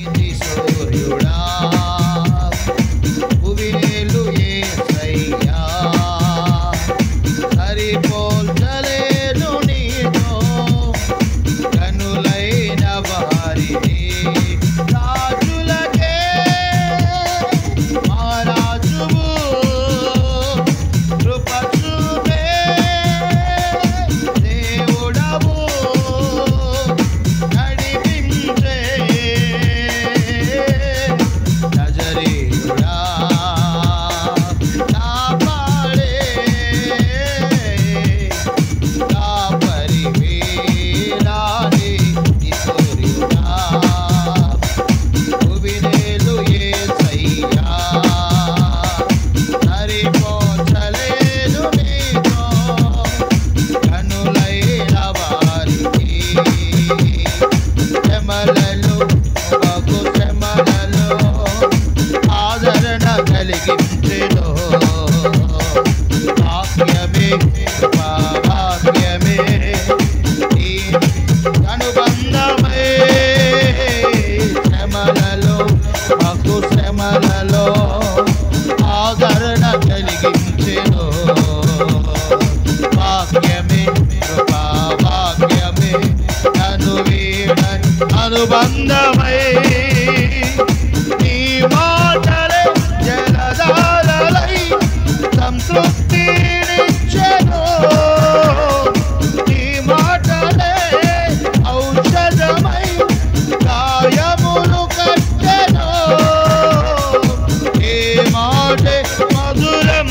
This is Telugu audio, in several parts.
నీతి సూర్యుడా భువినేలు యేసయ్యా సరిపోల్చలేను నీతో కనులైన వారిని రాజులకే మహారాజువు కృప చూపే దేవుడవు నడిపించే నజరేయుడా కాపాడే కాపరివే రాణి సూర్యుడా భువినేలు యేసయ్యా సరిపోల్చలేను నీతో కనులైన వారికి శ్రమలలో బహు శ్రమలలో ఆదరణ కలిగించెను వాక్యమే కృపా వాక్యమే నీ అనుబంధమే శ్రమలలో బహు శ్రమలలో ఆదరణ కలిగించెను వాక్యమే కృపా వాక్యమే నన్ను వీడని అనుబంధమై నీ మాటలే జలధారలై సంతృప్తినిచ్చెను నీ మాటలే ఔషధమై గాయములు కట్టెను ఏ మాటే మధురం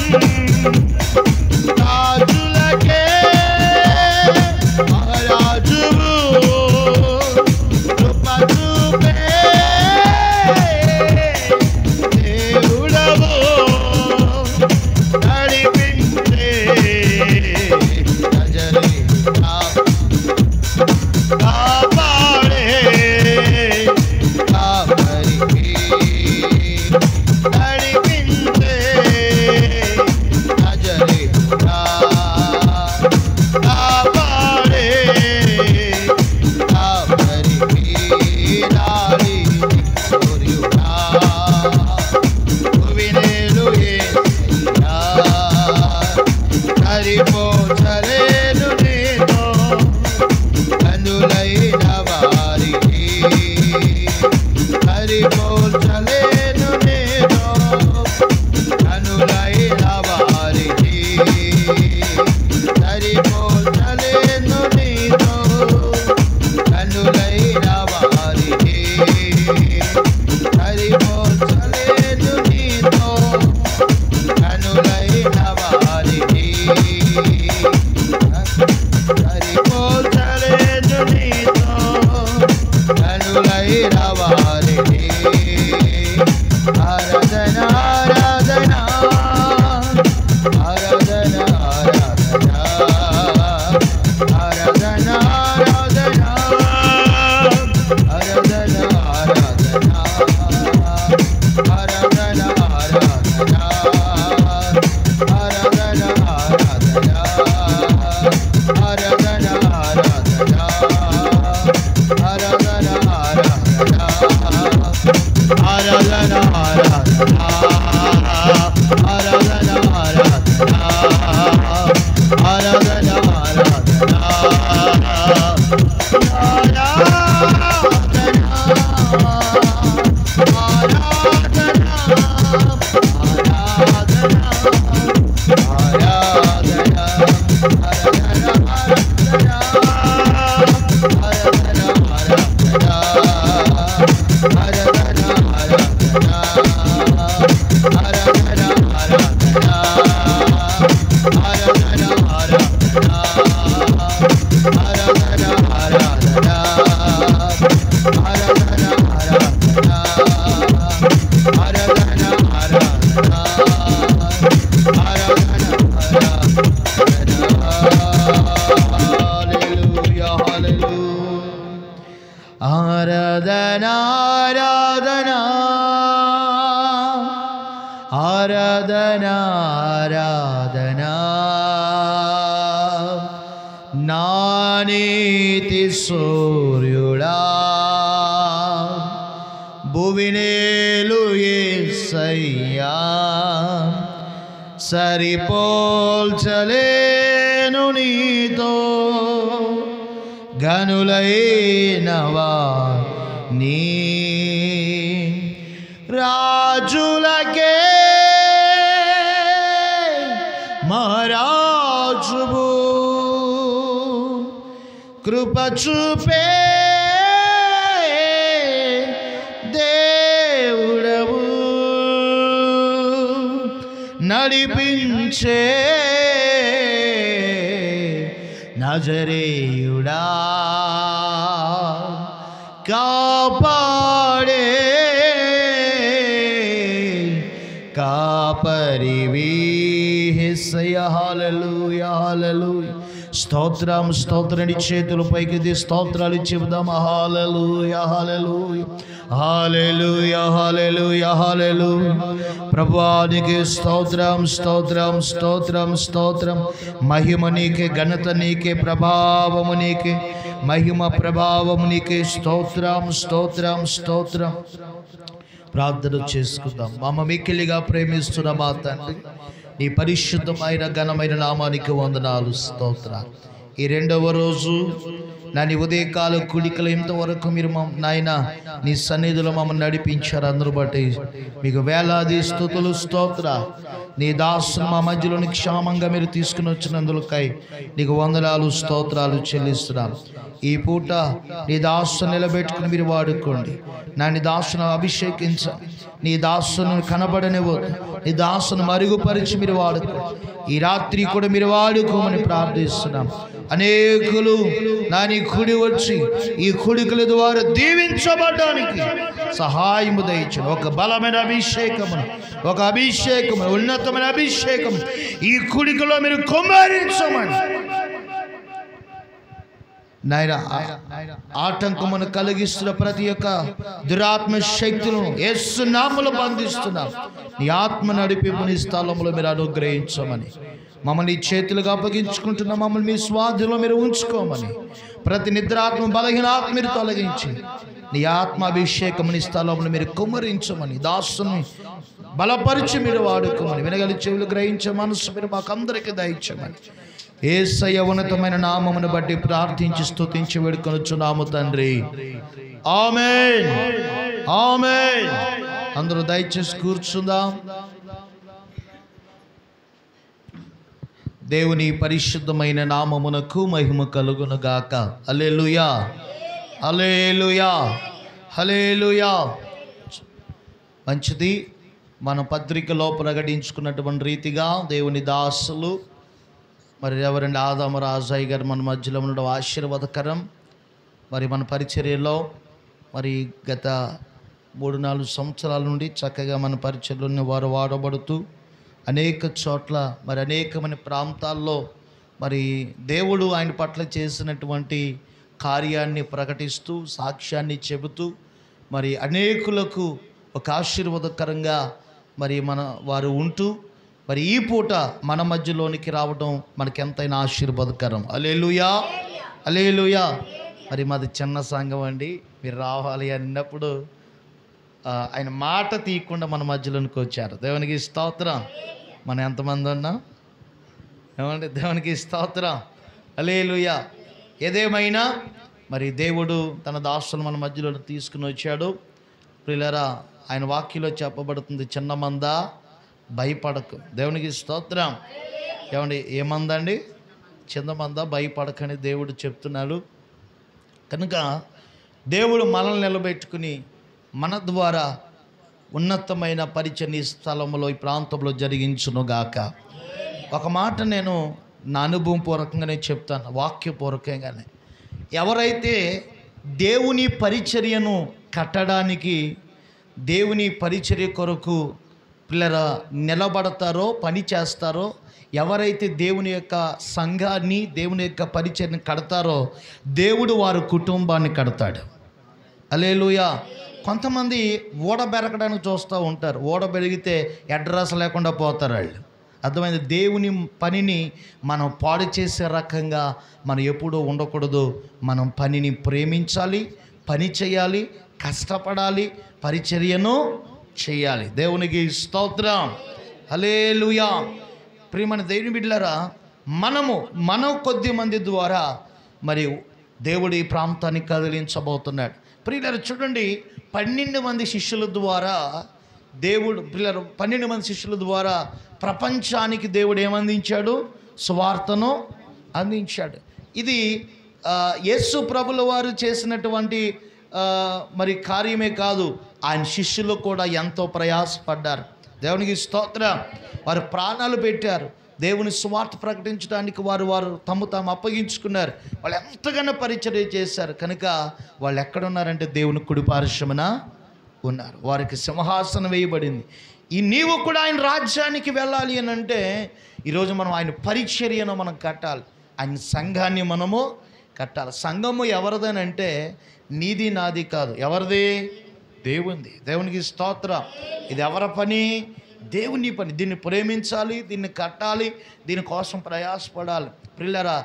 రాజులకే మహారాజువు కృప చూపే దేవుడవు నడిపించే నజరేయుడా కాపాడే కాపరివే నడిపించే నజరేయుడా కాపాడే కాపరివే రాణి సూర్యుడా భువినేలు యేసయ్యా సరిపోల్చలేను నీతో కనులైన వారికి సరిపోల్చలేను నీతో కనులైన వారికి సరిపోల్చలేను నీతో కనులైన వారికి సరిపోల్చలేను నీతో కనులైన వారికి సరిపోల్చలేను నీతో కనులైన వారికి ఆరాధన ఆరాధన ఆరాధన ఆరాధన ఆరాధన ఆరాధన ఆరాధన ఆరాధన ఆరాధన ఆరాధన ఆరాధన ఆరాధన ఆరాధన ఆరాధన ఆరాధన ఆరాధన ఆరాధన ఆరాధన నా నీతి సూర్యుడా భువినేలు యేసయ్యా సరిపోల్చలేను నీతో గనులైనవా నీ రాజులకే మహారాజువు కృప చూపే దేవుడవు నడిపించే నజరేయుడా కాపాడే కాపరివి యేసయ్యా హల్లెలూయా హల్లెలూయా స్తోత్రం స్తోత్రం చేతులు పైకి స్తోత్రాలు చెబుదాం హల్లెలూయా హల్లెలూయా హల్లెలూయా హల్లెలూయా హల్లెలూయా ప్రభువానికి స్తోత్రం స్తోత్రం స్తోత్రం స్తోత్రం మహిమ నీకే ఘనత నీకే ప్రభావము నీకే మహిమ ప్రభావము నీకే స్తోత్రం స్తోత్రం స్తోత్రం ప్రార్థన చేసుకుందాం. మమ్మ మిక్కిలిగా ప్రేమిస్తున్న మా తండ్రి నీ పరిశుద్ధమైన ఘనమైన నామానికి వందనాలు స్తోత్రాలు. ఈ రెండవ రోజు నా నీ ఉదయకాల కుడికలు ఇంతవరకు మీరు నాయన నీ సన్నిధిలో మమ్మల్ని నడిపించారు. అందరూ బట్టి మీకు వేలాది స్తుతులు స్తోత్ర. నీ దాసును మా మధ్యలోని క్షేమంగా మీరు తీసుకుని వచ్చినందులకై నీకు వందనాలు స్తోత్రాలు చెల్లిస్తున్నాం. ఈ పూట నీ దాసును నిలబెట్టుకుని మీరు వాడుకోండి. నా నీ దాసును అభిషేకించ, నీ దాసును కనబడనివ్వద్దు, నీ దాసును మరుగుపరిచి మీరు వాడుకోండి. ఈ రాత్రి కూడా మీరు వాడుకోమని ప్రార్థిస్తున్నాం. అనేకులు నా నీ కుడి వచ్చి ఈ కుడికల ద్వారా దీవించబడడానికి సహాయము దయచండి. ఒక బలమైన అభిషేకమును, ఒక అభిషేకము, ఉన్నతమైన అభిషేకం ఈ కుడికలో మీరు కుమ్మరించమని నాయన ఆటంకమును కలిగిస్తున్న ప్రతి ఒక్క దురాత్మ శక్తులను యేసు నామములో బంధిస్తున్నాం. నీ ఆత్మ నడిపింపు నీ స్థలంలో మీరు అనుగ్రహించమని మమ్మల్ని చేతులుగా అప్పగించుకుంటున్న మమ్మల్ని మీ స్వాధీనంలో మీరు ఉంచుకోమని ప్రతి నిద్రాత్మ బలహీన ఆత్మ మీరు తొలగించి నీ ఆత్మాభిషేకం నీ స్థలంలో మీరు కుమ్మరించమని దాసుని బలపరిచి మీరు వాడుకోమని వినగలి చెవులు గ్రహించే మనసు మీరు మాకందరికీ దయచేయమని యేసయ్య ఉన్నతమైన నామమును బట్టి ప్రార్థించి స్తుతించి వేడుకొనుచున్నాము తండ్రి. ఆమేన్ ఆమేన్. అందరూ దయచేసి కూర్చుందాం. దేవుని పరిశుద్ధమైన నామమునకు మహిమ కలుగును గాక. హల్లెలూయా హల్లెలూయా హల్లెలూయా. మంచిది. మన పత్రికలో ప్రకటించుకున్నటువంటి రీతిగా దేవుని దాసులు మరి రెవరెండ్ ఆదాము రాజయ్య గారు మన మధ్యలో ఉండడం ఆశీర్వాదకరం. మరి మన పరిచర్యలో మరి గత 3-4 సంవత్సరాల నుండి చక్కగా మన పరిచర్యలోని వారు వాడబడుతూ అనేక చోట్ల మరి అనేకమైన ప్రాంతాల్లో మరి దేవుడు ఆయన పట్ల చేసినటువంటి కార్యాన్ని ప్రకటిస్తూ సాక్ష్యాన్ని చెబుతూ మరి అనేకులకు ఒక ఆశీర్వాదకరంగా మరి వారు ఉంటూ మరి ఈ పూట మన మధ్యలోనికి రావడం మనకెంతైనా ఆశీర్వాదకరం. హల్లెలూయా హల్లెలూయా. మరి మాది చిన్న సంఘం అండి, మీరు రావాలి అన్నప్పుడు ఆయన మాట తీయకుండా మన మధ్యలోనికి వచ్చారు. దేవునికి స్తోత్రం. మనం ఎంతమంది ఉన్నాం ఏమండి? దేవునికి స్తోత్రం. హల్లెలూయా. ఏదేమైనా మరి దేవుడు తన దాసులు మన మధ్యలో తీసుకుని వచ్చాడు. ప్రియులారా, ఆయన వాక్యంలో చెప్పబడుతుంది, చిన్న మంద భయపడకు. దేవునికి స్తోత్రం. ఏమండి? ఏమందండి? చిన్న మంద భయపడకని దేవుడు చెప్తున్నాడు. కనుక దేవుడు మనల్ని నిలబెట్టుకుని మన ద్వారా ఉన్నతమైన పరిచర్య స్థలంలో ఈ ప్రాంతంలో జరిగించునుగాక. ఒక మాట నేను నా అనుభవం పూర్వకంగానే చెప్తాను, వాక్యపూర్వకంగానే. ఎవరైతే దేవుని పరిచర్యను కట్టడానికి, దేవుని పరిచర్య కొరకు పిల్లరా నిలబడతారో, పని చేస్తారో, ఎవరైతే దేవుని యొక్క సంఘాన్ని, దేవుని యొక్క పరిచర్యను కడతారో దేవుడు వారి కుటుంబాన్ని కడతాడు. హల్లెలూయా. కొంతమంది ఓడబెరకడానికి చూస్తూ ఉంటారు. ఓడబెరిగితే అడ్రస్ లేకుండా పోతారు వాళ్ళు. అర్థమైంది? దేవుని పనిని మనం పాడు చేసే రకంగా మనం ఎప్పుడూ ఉండకూడదు. మనం పనిని ప్రేమించాలి, పని చేయాలి, కష్టపడాలి, పరిచర్యను చేయాలి. దేవునికి స్తోత్రం. హల్లెలూయా. ప్రియమైన దేవుని బిడ్డలారా, మనం కొద్ది మంది ద్వారా మరి దేవుడు ఈ ప్రాంతాన్ని కదిలించబోతున్నాడు. ప్రియులారా చూడండి, 12 మంది శిష్యుల ద్వారా దేవుడు 12 మంది శిష్యుల ద్వారా ప్రపంచానికి దేవుడు ఏమందించాడు? సువార్తను అందించాడు. ఇది యేసు ప్రభుల వారు చేసినటువంటి మరి కార్యమే కాదు, ఆయన శిష్యులు కూడా ఎంతో ప్రయాసపడ్డారు. దేవునికి స్తోత్రం. వారు ప్రాణాలు పెట్టారు. దేవుని సువార్త ప్రకటించడానికి వారు తాము అప్పగించుకున్నారు. వాళ్ళు ఎంతగానో పరిచర్య చేశారు. కనుక వాళ్ళు ఎక్కడున్నారంటే దేవుని కుడి పార్శ్వమున ఉన్నారు. వారికి సింహాసనం వేయబడింది. నీవు కూడా ఆయన రాజ్యానికి వెళ్ళాలి అని అంటే ఈరోజు మనం ఆయన పరిచర్యను మనం కట్టాలి. ఆయన సంఘాన్ని మనము కట్టాలి. సంఘము ఎవరిదనంటే నీది నాది కాదు. ఎవరిది? దేవునిది. దేవునికి స్తోత్రం. ఇది ఎవరి పని? దేవుని పని. దీన్ని ప్రేమించాలి, దీన్ని కట్టాలి, దీనికోసం ప్రయాసపడాలి. ప్రియులారా,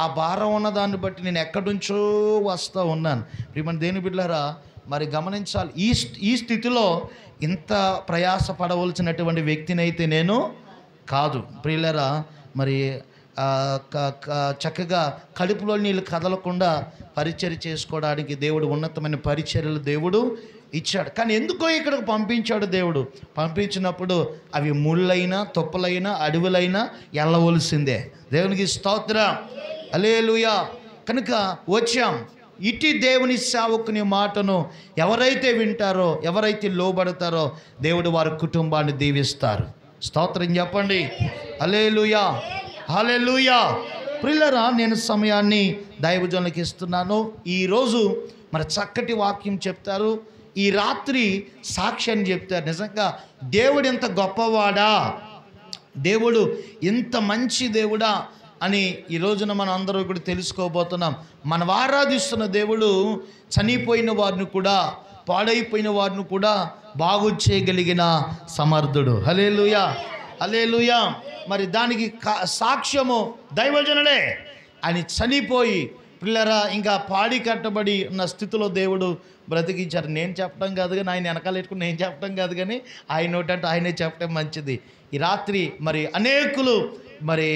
ఆ భారం ఉన్న దాన్ని బట్టి నేను ఎక్కడి నుంచో వస్తూ ఉన్నాను. ప్రియమైన దేవుని బిడ్డలారా, మరి గమనించాలి, ఈ స్థితిలో ఇంత ప్రయాసపడవలసినటువంటి వ్యక్తినైతే నేను కాదు. ప్రియులారా, మరి చక్కగా కడుపులో నీళ్ళు కదలకుండా పరిచర్య చేసుకోవడానికి దేవుడు ఉన్నతమైన పరిచర్యలు దేవుడు ఇచ్చాడు. కానీ ఎందుకో ఇక్కడికి పంపించాడు దేవుడు. పంపించినప్పుడు అవి ముళ్ళైనా, తొప్పలైనా, అడవులైనా వెళ్ళవలసిందే. దేవునికి స్తోత్రం. హల్లెలూయా. కనుక వచ్చాం. ఇటు దేవుని సేవకుని మాటను ఎవరైతే వింటారో, ఎవరైతే లోబడతారో దేవుడు వారి కుటుంబాన్ని దీవిస్తారు. స్తోత్రం చెప్పండి. హల్లెలూయా, హల్లెలూయా. ప్రియులారా, నేను సమయాన్ని దైవజనులకు ఇస్తున్నాను. ఈరోజు మరి చక్కటి వాక్యం చెప్తారు. ఈ రాత్రి సాక్ష్యాన్ని చెప్తారు. నిజంగా దేవుడు ఎంత గొప్పవాడా, దేవుడు ఎంత మంచి దేవుడా అని ఈ రోజున మనం అందరూ కూడా తెలుసుకోబోతున్నాం. మనం ఆరాధిస్తున్న దేవుడు చనిపోయిన వారిని కూడా, పాడైపోయిన వారిని కూడా బాగు చేయగలిగిన సమర్థుడు. హల్లెలూయా, హల్లెలూయా. మరి దానికి సాక్ష్యము దైవజనులే. ఆయన చనిపోయి పిల్లరా ఇంకా పాడి కట్టబడి ఉన్న స్థితిలో దేవుడు బ్రతికించారు. నేను చెప్పడం కాదు కానీ, ఆయన వెనకాల పెట్టుకుని నేను చెప్పడం కాదు కానీ, ఆయన నోటంటే ఆయనే చెప్పడం మంచిది. ఈ రాత్రి మరి అనేకులు మరి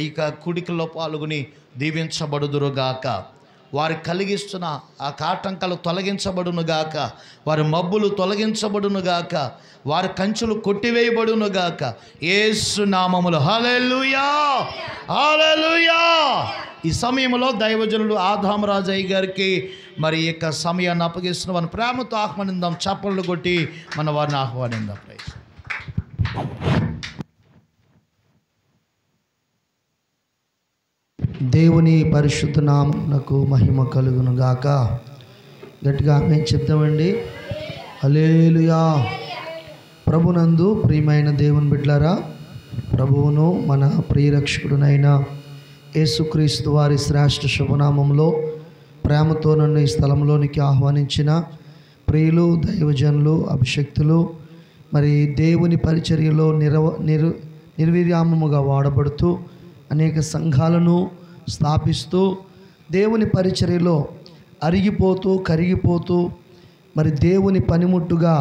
ఇక కుడికల్లో పాల్గొని దీవించబడుదురుగాక. వారు కలిగిస్తున్న ఆ కాటంకాలు తొలగించబడునుగాక, వారి మబ్బులు తొలగించబడునుగాక, వారి కంచులు కొట్టివేయబడునుగాక యేసు నామములో. హల్లెలూయా, హల్లెలూయా. ఈ సమయంలో దైవజనులు ఆదామరాజయ్య గారికి మరి యొక్క సమయాన్ని అప్పగిస్తున్న వారిని ప్రేమతో ఆహ్వానిద్దాం. చప్పట్లు కొట్టి మన వారిని ఆహ్వానిద్దాం. దేవుని పరిశుద్ధ నామమునకు మహిమ కలుగును గాక. గట్టిగా మేము చెప్తామండి. హల్లెలూయా. ప్రభునందు ప్రియమైన దేవుని బిడ్డలారా, ప్రభువును మన ప్రియరక్షకుడునైన యేసుక్రీస్తు వారి శ్రేష్ఠ శుభనామంలో ప్రేమతో నన్ను ఈ స్థలంలోనికి ఆహ్వానించిన ప్రియులు, దైవజనులు, అభిషక్తులు, మరి దేవుని పరిచర్యలో నిర్విరామముగా వాడబడుతూ అనేక సంఘాలను స్థాపిస్తూ దేవుని పరిచర్యలో అరిగిపోతూ కరిగిపోతూ మరి దేవుని పనిముట్టుగా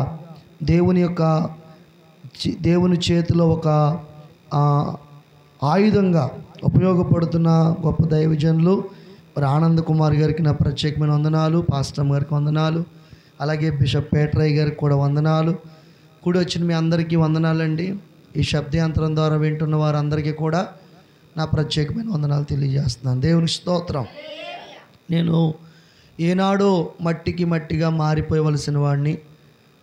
దేవుని చేతిలో ఒక ఆయుధంగా ఉపయోగపడుతున్న గొప్ప దైవజనులు మరి ఆనంద్ కుమార్ గారికి నా ప్రత్యేకమైన వందనాలు, పాస్టర్ గారికి వందనాలు, అలాగే బిషప్ పేట్రయ్య గారికి కూడా వందనాలు. కూడి వచ్చిన మీ అందరికీ వందనాలండి. ఈ శబ్దయంత్రం ద్వారా వింటున్న వారందరికీ కూడా నా ప్రత్యేకమైన వందనాలు తెలియజేస్తున్నాను. దేవుని స్తోత్రం. నేను ఏనాడో మట్టిగా మారిపోవలసిన వాడిని,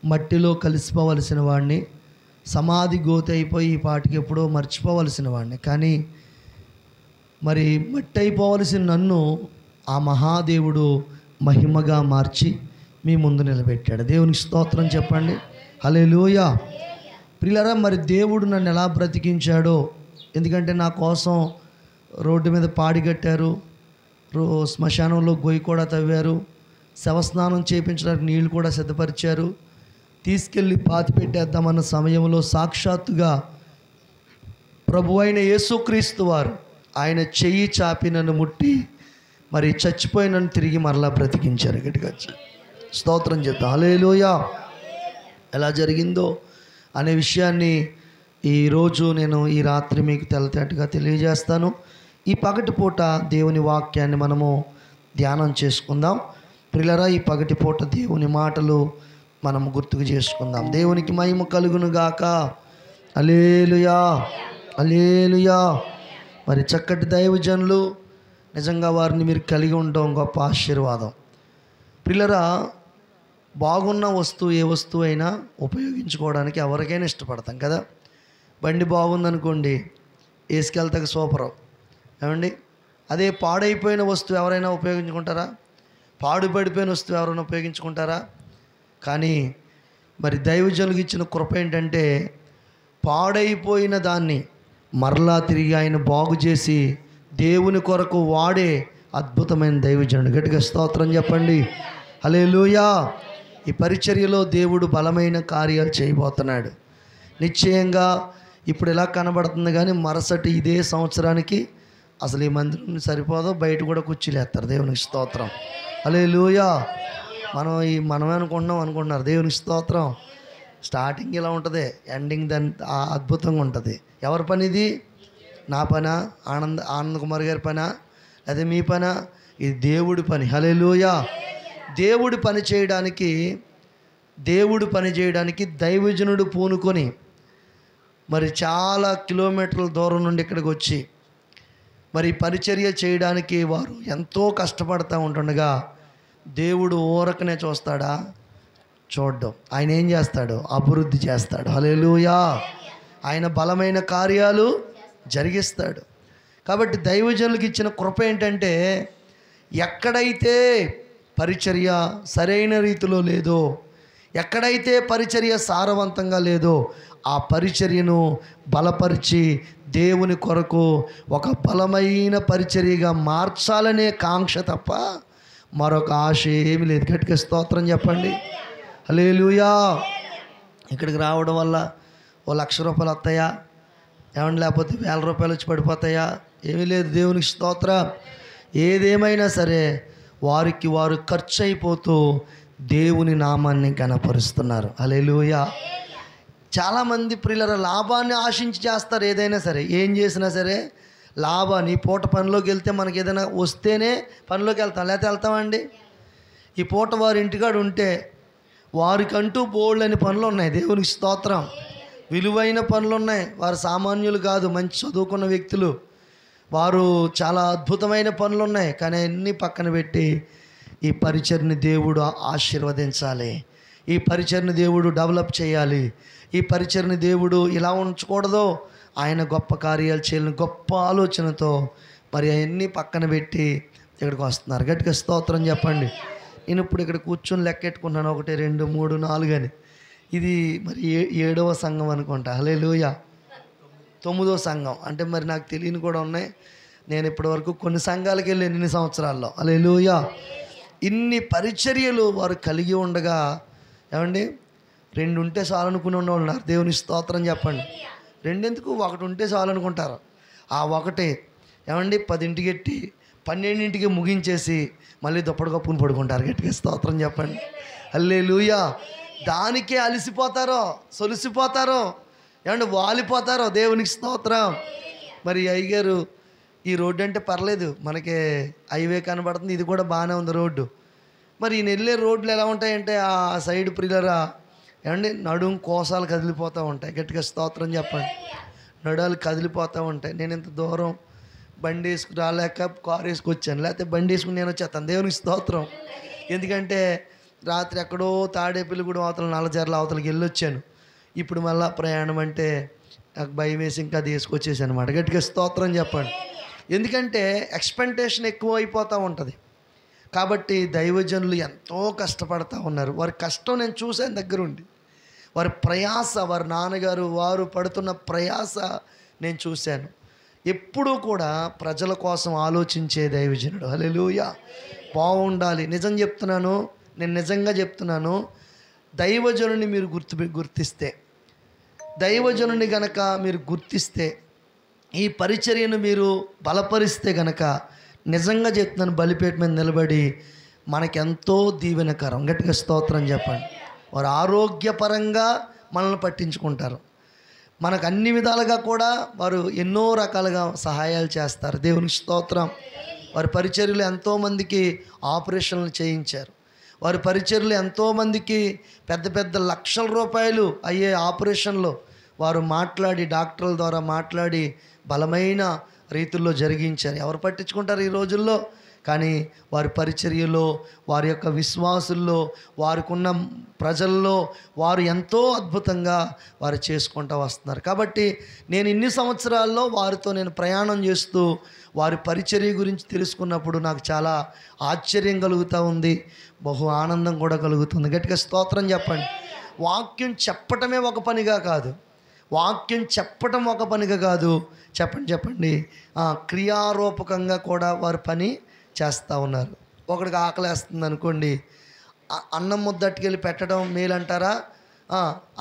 మట్టిలో కలిసిపోవలసిన వాడిని, సమాధి గోతి అయిపోయి ఈ పాటికి ఎప్పుడో మర్చిపోవలసిన వాడిని. కానీ మరి మట్టి అయిపోవలసిన నన్ను ఆ మహాదేవుడు మహిమగా మార్చి మీ ముందు నిలబెట్టాడు. దేవునికి స్తోత్రం చెప్పండి. హల్లెలూయా. ప్రియులారా, మరి దేవుడు నన్ను ఎలా బ్రతికించాడో, ఎందుకంటే నా కోసం రోడ్డు మీద పాడి కట్టారు, శ్మశానంలో గొయ్యి కూడా తవ్వారు, శవస్నానం చేయించడానికి నీళ్లు కూడా సిద్ధపరిచారు, తీసుకెళ్ళి పాతి పెట్టేద్దామన్న సమయంలో సాక్షాత్తుగా ప్రభు అయిన యేసుక్రీస్తు వారు ఆయన చెయ్యి చాపి నన్ను ముట్టి మరి చచ్చిపోయి నన్ను తిరిగి మరలా బ్రతికించారు. గట్టిగా స్తోత్రం చెప్తాం. హల్లెలూయా. ఎలా జరిగిందో అనే విషయాన్ని ఈరోజు నేను ఈ రాత్రి మీకు తెల్లతేటగా తెలియజేస్తాను. ఈ పగటిపూట దేవుని వాక్యాన్ని మనము ధ్యానం చేసుకుందాం. ప్రియులారా, ఈ పగటిపూట దేవుని మాటలు మనం గుర్తుకు చేసుకుందాం. దేవునికి మహిమ కలుగును గాక. హల్లెలూయా, హల్లెలూయా. మరి చక్కటి దైవజనులు, నిజంగా వారిని మీరు కలిగి ఉండడం గొప్ప ఆశీర్వాదం. ప్రియులారా, బాగున్న వస్తువు ఏ వస్తువు అయినా ఉపయోగించుకోవడానికి ఎవరికైనా ఇష్టపడతాం కదా. బండి బాగుందనుకోండి, వేసుకెళ్తాక సూపరు, ఏమండి. అదే పాడైపోయిన వస్తువు ఎవరైనా ఉపయోగించుకుంటారా? పాడుపడిపోయిన వస్తువు ఎవరైనా ఉపయోగించుకుంటారా? కానీ మరి దైవజనులకు ఇచ్చిన కృప ఏంటంటే, పాడైపోయిన దాన్ని మరలా తిరిగి ఆయన బాగు చేసి దేవుని కొరకు వాడే అద్భుతమైన దైవజనుడు. గట్టిగా స్తోత్రం చెప్పండి. హల్లెలూయా. ఈ పరిచర్యలో దేవుడు బలమైన కార్యాలు చేయబోతున్నాడు. నిశ్చయంగా ఇప్పుడు ఎలా కనబడుతుంది, కానీ మరుసటి ఇదే సంవత్సరానికి అసలు ఈ మందిరం సరిపోదో, బయట కూడా కుర్చీలేస్తారు. దేవునికి స్తోత్రం. హల్లెలూయా. మనమే అనుకుంటున్నారు. దేవునికి స్తోత్రం. స్టార్టింగ్ ఇలా ఉంటుంది, ఎండింగ్ దాని అద్భుతంగా ఉంటుంది. ఎవరి పని ఇది? నా పనా? ఆనంద్ కుమార్ గారి పనా? లేదా మీ పనా? ఇది దేవుడి పని. హల్లెలూయా. దేవుడి పని చేయడానికి దైవజనుడు పూనుకొని మరి చాలా కిలోమీటర్ల దూరం నుండి ఇక్కడికి వచ్చి మరి పరిచర్య చేయడానికి వారు ఎంతో కష్టపడుతూ ఉంటుండగా దేవుడు ఊరకనే చూస్తాడా? చూడ్డం. ఆయన ఏం చేస్తాడు? అభివృద్ధి చేస్తాడు. హల్లెలూయా. ఆయన బలమైన కార్యాలు జరిగిస్తాడు. కాబట్టి దైవజనులకు ఇచ్చిన కృప ఏంటంటే, ఎక్కడైతే పరిచర్య సరైన రీతిలో లేదో, ఎక్కడైతే పరిచర్య సారవంతంగా లేదో, ఆ పరిచర్యను బలపరిచి దేవుని కొరకు ఒక బలమైన పరిచర్యగా మార్చాలనే కాంక్ష తప్ప మరొక ఆశ ఏమీ లేదు. గట్టిగా స్తోత్రం చెప్పండి. హల్లెలూయా. ఇక్కడికి రావడం వల్ల ఓ 1,00,000 రూపాయలు వస్తాయా? ఏమన్నా లేకపోతే 1,000 రూపాయలు వచ్చి పడిపోతాయా? ఏమీ లేదు. దేవునికి స్తోత్రం. ఏదేమైనా సరే వారికి వారు ఖర్చు అయిపోతూ దేవుని నామాన్ని ఘనపరుస్తున్నారు. హల్లెలూయా. చాలామంది ప్రియులారా లాభాన్ని ఆశించి చేస్తారు. ఏదైనా సరే, ఏం చేసినా సరే లాభాన్ని. ఈ పూట పనిలోకి వెళ్తే మనకి ఏదైనా వస్తేనే పనిలోకి వెళ్తాం, లేకపోతే వెళ్తామండి? ఈ పూట వారి ఇంటికాడ ఉంటే వారికంటూ బోల్డని పనులు ఉన్నాయి. దేవునికి స్తోత్రం. విలువైన పనులు ఉన్నాయి. వారు సామాన్యులు కాదు, మంచి చదువుకున్న వ్యక్తులు. వారు చాలా అద్భుతమైన పనులు ఉన్నాయి. కానీ అన్నీ పక్కన పెట్టి ఈ పరిచర్ని దేవుడు ఆశీర్వదించాలి, ఈ పరిచర్ని దేవుడు డెవలప్ చేయాలి, ఈ పరిచర్ని దేవుడు ఇలా ఉంచకూడదు, ఆయన గొప్ప కార్యాలు చేయాలని గొప్ప ఆలోచనతో మరి అవన్నీ పక్కన పెట్టి ఇక్కడికి వస్తున్నారు. గట్టిగా స్తోత్రం చెప్పండి. నేను ఇప్పుడు ఇక్కడ కూర్చొని లెక్కెట్టుకున్నాను, 1 2 3 4 అని. ఇది మరి 7వ సంఘం అనుకుంటా. హల్లెలూయా. 9వ సంఘం అంటే మరి నాకు తెలియని కూడా ఉన్నాయి. నేను ఇప్పటివరకు కొన్ని సంఘాలకు వెళ్ళాను ఇన్ని సంవత్సరాల్లో. హల్లెలూయా. ఇన్ని పరిచర్యలు వారు కలిగి ఉండగా, ఏమండి 2 ఉంటే చాలనుకుని ఉన్నవాళ్ళు ఉన్నారు. దేవుని స్తోత్రం చెప్పండి. 2 ఎందుకు? 1 ఉంటే చాలనుకుంటారు. ఆ 1 ఏమండి 10ంటికి ఎట్టి 12ంటికి ముగించేసి మళ్ళీ దుప్పటి కప్పుకుని పడుకుంటారు. గట్టిగా స్తోత్రం చెప్పండి. హల్లెలూయా. దానికే అలసిపోతారో, సొలిసిపోతారో, ఏమంటే వాలిపోతారో. దేవునికి స్తోత్రం. మరి అయ్యగారు ఈ రోడ్డు అంటే పర్లేదు, మనకి హైవే కనబడుతుంది, ఇది కూడా బాగానే ఉంది రోడ్డు. మరి ఈయన వెళ్ళే రోడ్లు ఎలా ఉంటాయంటే ఆ సైడ్ ప్రియులరా, ఏమండి నడుం కోసాలు కదిలిపోతూ ఉంటాయి. గట్టిగా స్తోత్రం చెప్పండి. నడాలు కదిలిపోతూ ఉంటాయి. నేను ఇంత దూరం బండి వేసుకుని రాలేక కారు వేసుకొచ్చాను, లేకపోతే బండి వేసుకుని నేను వచ్చేస్తాను. దేవునికి స్తోత్రం. ఎందుకంటే రాత్రి ఎక్కడో తాడేపల్లిగూడెం అవతల నల్లజర్ల అవతలకి వెళ్ళొచ్చాను. ఇప్పుడు మళ్ళీ ప్రయాణం అంటే నాకు భయం వేసి ఇంకా అది వేసుకొచ్చేసాను అనమాట. గట్టిగా స్తోత్రం చెప్పండి. ఎందుకంటే ఎక్స్పెక్టేషన్ ఎక్కువ అయిపోతూ ఉంటుంది. కాబట్టి దైవజనులు ఎంతో కష్టపడతా ఉన్నారు. వారి కష్టం నేను చూశాను దగ్గరుండి. వారి ప్రయాస, వారి నాన్నగారు వారు పడుతున్న ప్రయాస నేను చూశాను. ఎప్పుడూ కూడా ప్రజల కోసం ఆలోచించే దైవజనుడు. హల్లెలూయా. బాగుండాలి. నిజం చెప్తున్నాను, నేను నిజంగా చెప్తున్నాను. దైవజనుని మీరు గుర్తిస్తే, దైవజనుని గనక మీరు గుర్తిస్తే, ఈ పరిచర్యను మీరు బలపరిస్తే గనక నిజంగా చెప్తున్నాను, బలిపేట మీద నిలబడి మనకెంతో దీవెనకరం. గట్టిగా స్తోత్రం చెప్పండి. వారు ఆరోగ్యపరంగా మనల్ని పట్టించుకుంటారు. మనకు అన్ని విధాలుగా కూడా వారు ఎన్నో రకాలుగా సహాయాలు చేస్తారు. దేవునికి స్తోత్రం. వారి పరిచర్యలు ఎంతోమందికి ఆపరేషన్లు చేయించారు. వారి పరిచర్యలు ఎంతోమందికి పెద్ద పెద్ద లక్షల రూపాయలు అయ్యే ఆపరేషన్లు వారు మాట్లాడి, డాక్టర్ల ద్వారా మాట్లాడి బలమైన రీతుల్లో జరిగించారు. ఎవరు పట్టించుకుంటారు ఈ రోజుల్లో? కానీ వారి పరిచర్యలో, వారి యొక్క విశ్వాసుల్లో, వారికి ఉన్న ప్రజల్లో వారు ఎంతో అద్భుతంగా వారు చేసుకుంటూ వస్తున్నారు. కాబట్టి నేను ఇన్ని సంవత్సరాల్లో వారితో నేను ప్రయాణం చేస్తూ వారి పరిచర్య గురించి తెలుసుకున్నప్పుడు నాకు చాలా ఆశ్చర్యం కలుగుతూ ఉంది, బహు ఆనందం కూడా కలుగుతుంది. గట్టిగా స్తోత్రం చెప్పండి. వాక్యం చెప్పటమే ఒక పనిగా కాదు, వాక్యం చెప్పటం ఒక పనిగా కాదు, చెప్పండి క్రియారూపకంగా కూడా వారు పని చేస్తూ ఉన్నారు. ఒకడికి ఆకలేస్తుంది అనుకోండి, అన్నం ముద్దట్టుకెళ్ళి పెట్టడం మేలంటారా?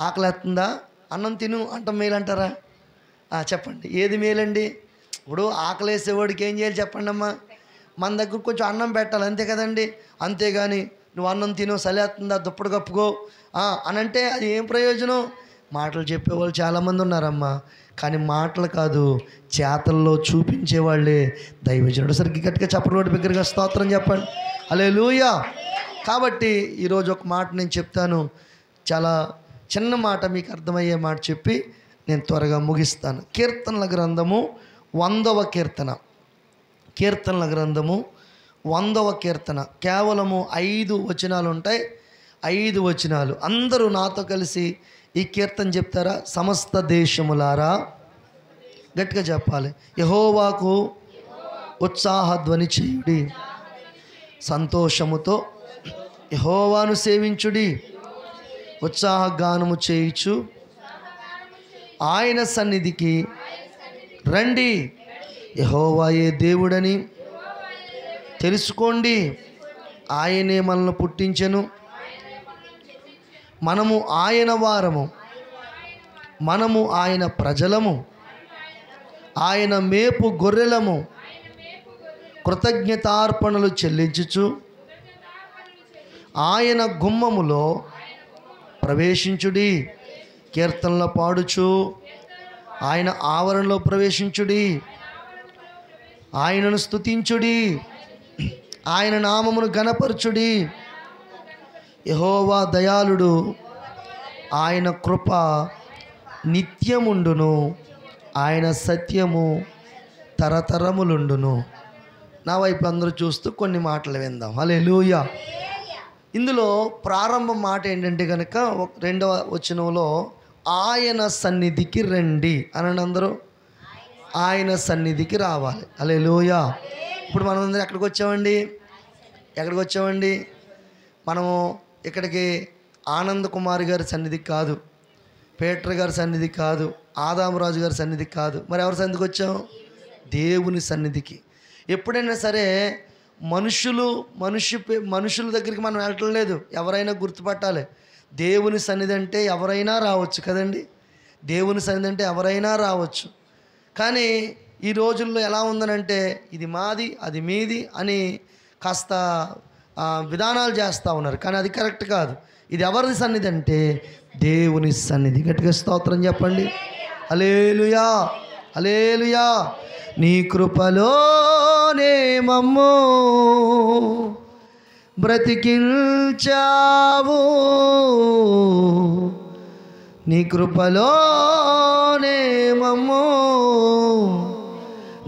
ఆకలేస్తుందా, అన్నం తిను అంటాం మేలంటారా? చెప్పండి, ఏది మేలండి? ఇప్పుడు ఆకలేసేవాడికి ఏం చేయాలి చెప్పండి అమ్మా? మన దగ్గర కొంచెం అన్నం పెట్టాలి, అంతే కదండి. అంతేగాని నువ్వు అన్నం తిను, సలేస్తుందా, దుప్పటి కప్పుకో అని అంటే అది ఏం ప్రయోజనం? మాటలు చెప్పేవాళ్ళు చాలామంది ఉన్నారమ్మా, కానీ మాటలు కాదు, చేతల్లో చూపించేవాళ్ళే దైవజనుడు. సరికి గట్టిగా చెప్పడం బిగ్గరగా స్తోత్రం చెప్పండి. హల్లెలూయా. కాబట్టి ఈరోజు ఒక మాట నేను చెప్తాను, చాలా చిన్న మాట, మీకు అర్థమయ్యే మాట చెప్పి నేను త్వరగా ముగిస్తాను. కీర్తనల గ్రంథము 100వ కీర్తన. కీర్తనల గ్రంథము 100వ కీర్తన. కేవలము 5 వచనాలు ఉంటాయి. 5 వచనాలు. అందరూ నాతో కలిసి ఈ కీర్తన చెప్తారా? సమస్త దేశములారా, గట్టిగా చెప్పాలి. యెహోవాకు ఉత్సాహధ్వని చేయుడి, సంతోషముతో యెహోవాను సేవించుడి, ఉత్సాహగానము చేయుచు ఆయన సన్నిధికి రండి. యెహోవాయే దేవుడని తెలుసుకోండి, ఆయనే మనల్ని పుట్టించెను, మనము ఆయన వారము, మనము ఆయన ప్రజలము, ఆయన మేపు గొర్రెలము, కృతజ్ఞతార్పణలు చెల్లించుచు ఆయన గుమ్మములో ప్రవేశించుడి. కీర్తనలో పాడుచు ఆయన ఆవరణలో ప్రవేశించుడి, ఆయనను స్తుతించుడి, ఆయన నామమును ఘనపరచుడి. యెహోవా దయాళుడు, ఆయన కృప నిత్యముండును, ఆయన సత్యము తరతరములుండును. నా వైపు అందరూ చూస్తూ కొన్ని మాటలు విందాం. హల్లెలూయా. ఇందులో ప్రారంభ మాట ఏంటంటే కనుక 2వ వచనంలో ఆయన సన్నిధికి రండి అని అందరూ ఆయన సన్నిధికి రావాలి. హల్లెలూయా. ఇప్పుడు మనం అందరం ఎక్కడికి వచ్చామండి? మనము ఇక్కడికి ఆనంద్ కుమార్ గారి సన్నిధికి కాదు, పేటర్ గారి సన్నిధికి కాదు, ఆదామరాజు గారి సన్నిధికి కాదు, మరి ఎవరి సన్నిధికి వచ్చాం? దేవుని సన్నిధికి. ఎప్పుడైనా సరే మనుషుల దగ్గరికి మనం వెళ్ళటం లేదు. ఎవరైనా గుర్తుపట్టాలి, దేవుని సన్నిధి అంటే ఎవరైనా రావచ్చు కదండి. దేవుని సన్నిధి అంటే ఎవరైనా రావచ్చు. కానీ ఈ రోజుల్లో ఎలా ఉందనంటే ఇది మాది, అది మీది అని కాస్త విధానాలు చేస్తూ ఉన్నారు. కానీ అది కరెక్ట్ కాదు. ఇది ఎవరి సన్నిధి అంటే దేవుని సన్నిధి. గట్టిగా స్తోత్రం చెప్పండి. హల్లెలూయా, హల్లెలూయా. నీ కృపలోనే మమ్ము బ్రతికించావు, నీ కృపలోనే మమ్ము